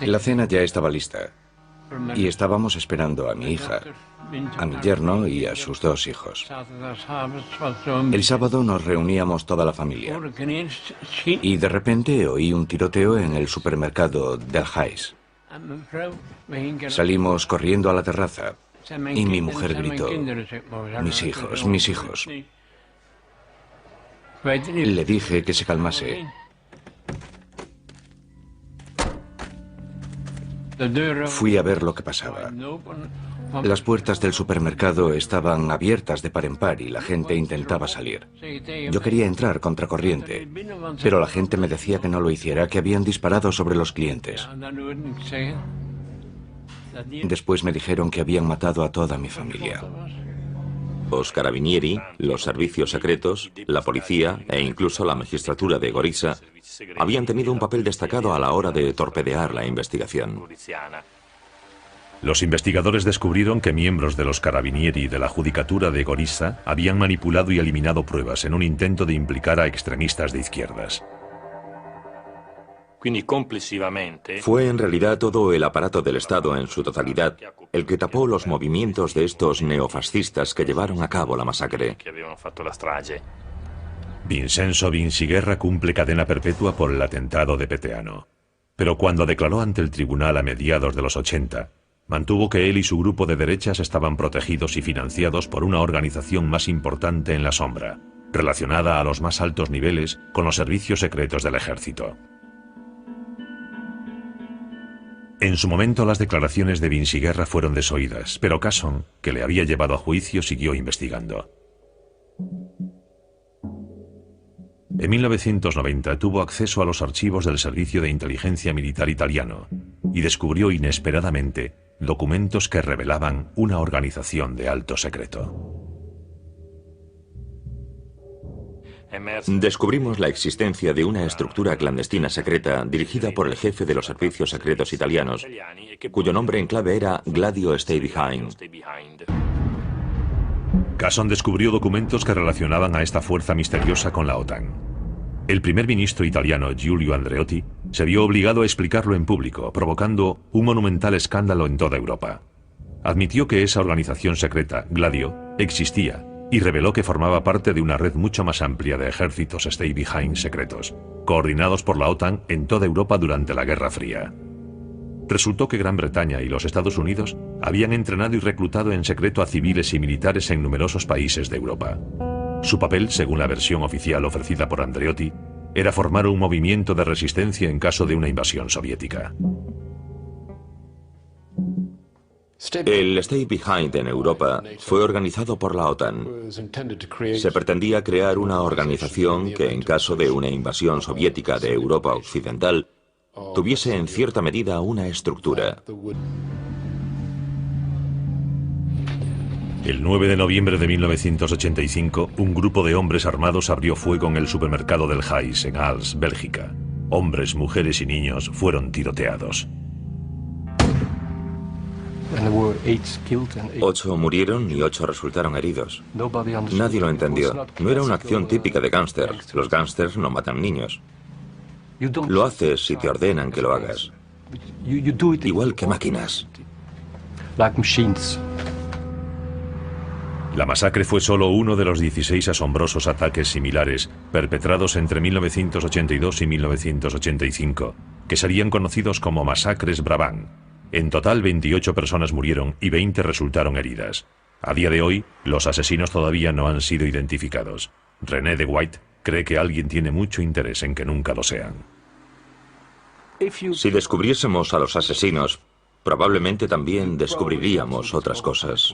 La cena ya estaba lista y estábamos esperando a mi hija, a mi yerno y a sus 2 hijos. El sábado nos reuníamos toda la familia y de repente oí un tiroteo en el supermercado del Heis. Salimos corriendo a la terraza y mi mujer gritó, mis hijos, mis hijos. Le dije que se calmase. Fui a ver lo que pasaba. Las puertas del supermercado estaban abiertas de par en par y la gente intentaba salir. Yo quería entrar contracorriente, pero la gente me decía que no lo hiciera, que habían disparado sobre los clientes. Después me dijeron que habían matado a toda mi familia. Los carabinieri, los servicios secretos, la policía e incluso la magistratura de Gorica habían tenido un papel destacado a la hora de torpedear la investigación. Los investigadores descubrieron que miembros de los carabinieri de la judicatura de Gorica habían manipulado y eliminado pruebas en un intento de implicar a extremistas de izquierdas. Fue en realidad todo el aparato del Estado en su totalidad el que tapó los movimientos de estos neofascistas que llevaron a cabo la masacre. Vincenzo Vinciguerra cumple cadena perpetua por el atentado de Peteano. Pero cuando declaró ante el tribunal a mediados de los 80, mantuvo que él y su grupo de derechas estaban protegidos y financiados por una organización más importante en la sombra, relacionada a los más altos niveles con los servicios secretos del ejército. En su momento las declaraciones de Vinciguerra fueron desoídas, pero Casson, que le había llevado a juicio, siguió investigando. En 1990 tuvo acceso a los archivos del Servicio de Inteligencia Militar italiano y descubrió inesperadamente documentos que revelaban una organización de alto secreto. Descubrimos la existencia de una estructura clandestina secreta dirigida por el jefe de los servicios secretos italianos, cuyo nombre en clave era Gladio Stay Behind. Casson descubrió documentos que relacionaban a esta fuerza misteriosa con la OTAN. El primer ministro italiano, Giulio Andreotti, se vio obligado a explicarlo en público, provocando un monumental escándalo en toda Europa. Admitió que esa organización secreta, Gladio, existía y reveló que formaba parte de una red mucho más amplia de ejércitos Stay Behind secretos, coordinados por la OTAN en toda Europa durante la Guerra Fría. Resultó que Gran Bretaña y los Estados Unidos habían entrenado y reclutado en secreto a civiles y militares en numerosos países de Europa. Su papel, según la versión oficial ofrecida por Andreotti, era formar un movimiento de resistencia en caso de una invasión soviética. El Stay Behind en Europa fue organizado por la OTAN. Se pretendía crear una organización que, en caso de una invasión soviética de Europa Occidental, tuviese en cierta medida una estructura. El 9 de noviembre de 1985, un grupo de hombres armados abrió fuego en el supermercado del Gijs, en Aalst, Bélgica. Hombres, mujeres y niños fueron tiroteados. 8 murieron y 8 resultaron heridos. Nadie lo entendió. No era una acción típica de gángster. Los gángsters no matan niños. Lo haces si te ordenan que lo hagas. Igual que máquinas. La masacre fue solo uno de los 16 asombrosos ataques similares perpetrados entre 1982 y 1985, que serían conocidos como masacres Brabant. En total, 28 personas murieron y 20 resultaron heridas. A día de hoy, los asesinos todavía no han sido identificados. René de White cree que alguien tiene mucho interés en que nunca lo sean. Si descubriésemos a los asesinos, probablemente también descubriríamos otras cosas.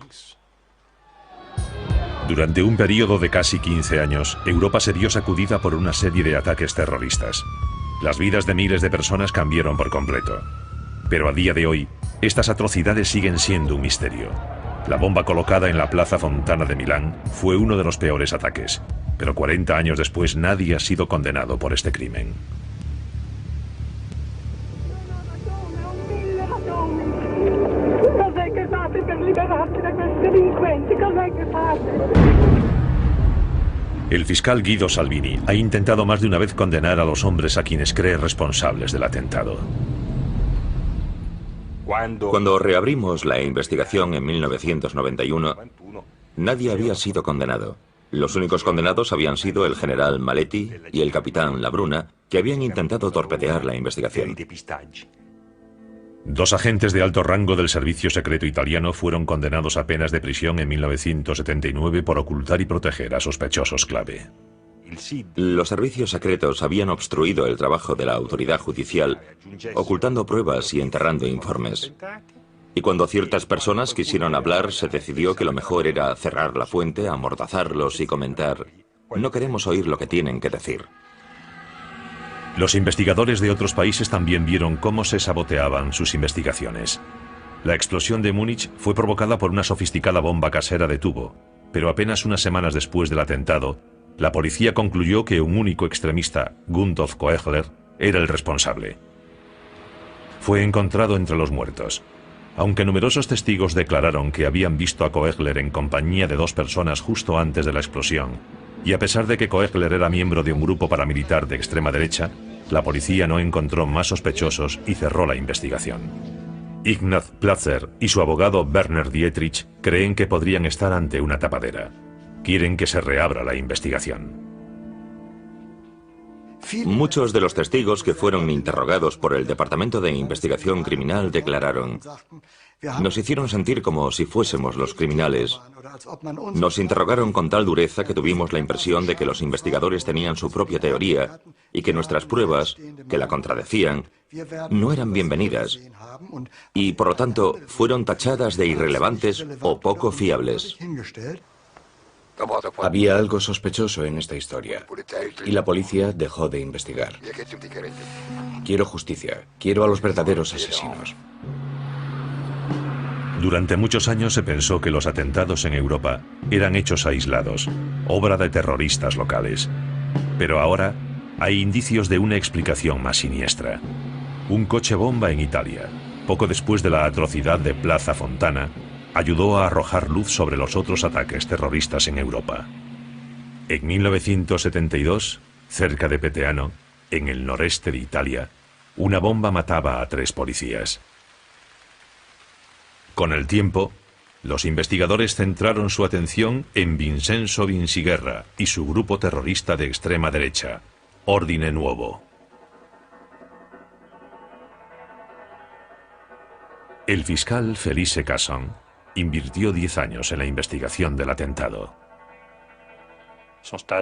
Durante un periodo de casi 15 años, Europa se vio sacudida por una serie de ataques terroristas. Las vidas de miles de personas cambiaron por completo. Pero a día de hoy, estas atrocidades siguen siendo un misterio. La bomba colocada en la Plaza Fontana de Milán fue uno de los peores ataques, pero 40 años después nadie ha sido condenado por este crimen. El fiscal Guido Salvini ha intentado más de una vez condenar a los hombres a quienes cree responsables del atentado. Cuando reabrimos la investigación en 1991, nadie había sido condenado. Los únicos condenados habían sido el general Maletti y el capitán Labruna, que habían intentado torpedear la investigación. 2 agentes de alto rango del servicio secreto italiano fueron condenados a penas de prisión en 1979 por ocultar y proteger a sospechosos clave. Los servicios secretos habían obstruido el trabajo de la autoridad judicial, ocultando pruebas y enterrando informes. Y cuando ciertas personas quisieron hablar, se decidió que lo mejor era cerrar la fuente, amordazarlos y comentar: no queremos oír lo que tienen que decir. Los investigadores de otros países también vieron cómo se saboteaban sus investigaciones. La explosión de Múnich fue provocada por una sofisticada bomba casera de tubo, pero apenas unas semanas después del atentado, la policía concluyó que un único extremista, Gundolf Koechler, era el responsable. Fue encontrado entre los muertos. Aunque numerosos testigos declararon que habían visto a Koechler en compañía de 2 personas justo antes de la explosión, y a pesar de que Koechler era miembro de un grupo paramilitar de extrema derecha, la policía no encontró más sospechosos y cerró la investigación. Ignaz Platzer y su abogado Werner Dietrich creen que podrían estar ante una tapadera. Quieren que se reabra la investigación. Muchos de los testigos que fueron interrogados por el Departamento de Investigación Criminal declararon: nos hicieron sentir como si fuésemos los criminales. Nos interrogaron con tal dureza que tuvimos la impresión de que los investigadores tenían su propia teoría y que nuestras pruebas, que la contradecían, no eran bienvenidas y, por lo tanto, fueron tachadas de irrelevantes o poco fiables. Había algo sospechoso en esta historia y la policía dejó de investigar. Quiero justicia, quiero a los verdaderos asesinos. Durante muchos años se pensó que los atentados en Europa eran hechos aislados, obra de terroristas locales. Pero ahora hay indicios de una explicación más siniestra. Un coche bomba en Italia, poco después de la atrocidad de Plaza Fontana, ayudó a arrojar luz sobre los otros ataques terroristas en Europa. En 1972, cerca de Peteano, en el noreste de Italia, una bomba mataba a 3 policías. Con el tiempo, los investigadores centraron su atención en Vincenzo Vinciguerra y su grupo terrorista de extrema derecha, Ordine Nuovo. El fiscal Felice Casson invirtió 10 años en la investigación del atentado.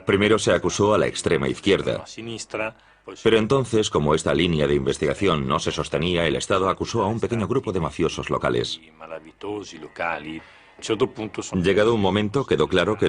Primero se acusó a la extrema izquierda, pero entonces, como esta línea de investigación no se sostenía, el Estado acusó a un pequeño grupo de mafiosos locales. Llegado un momento, quedó claro que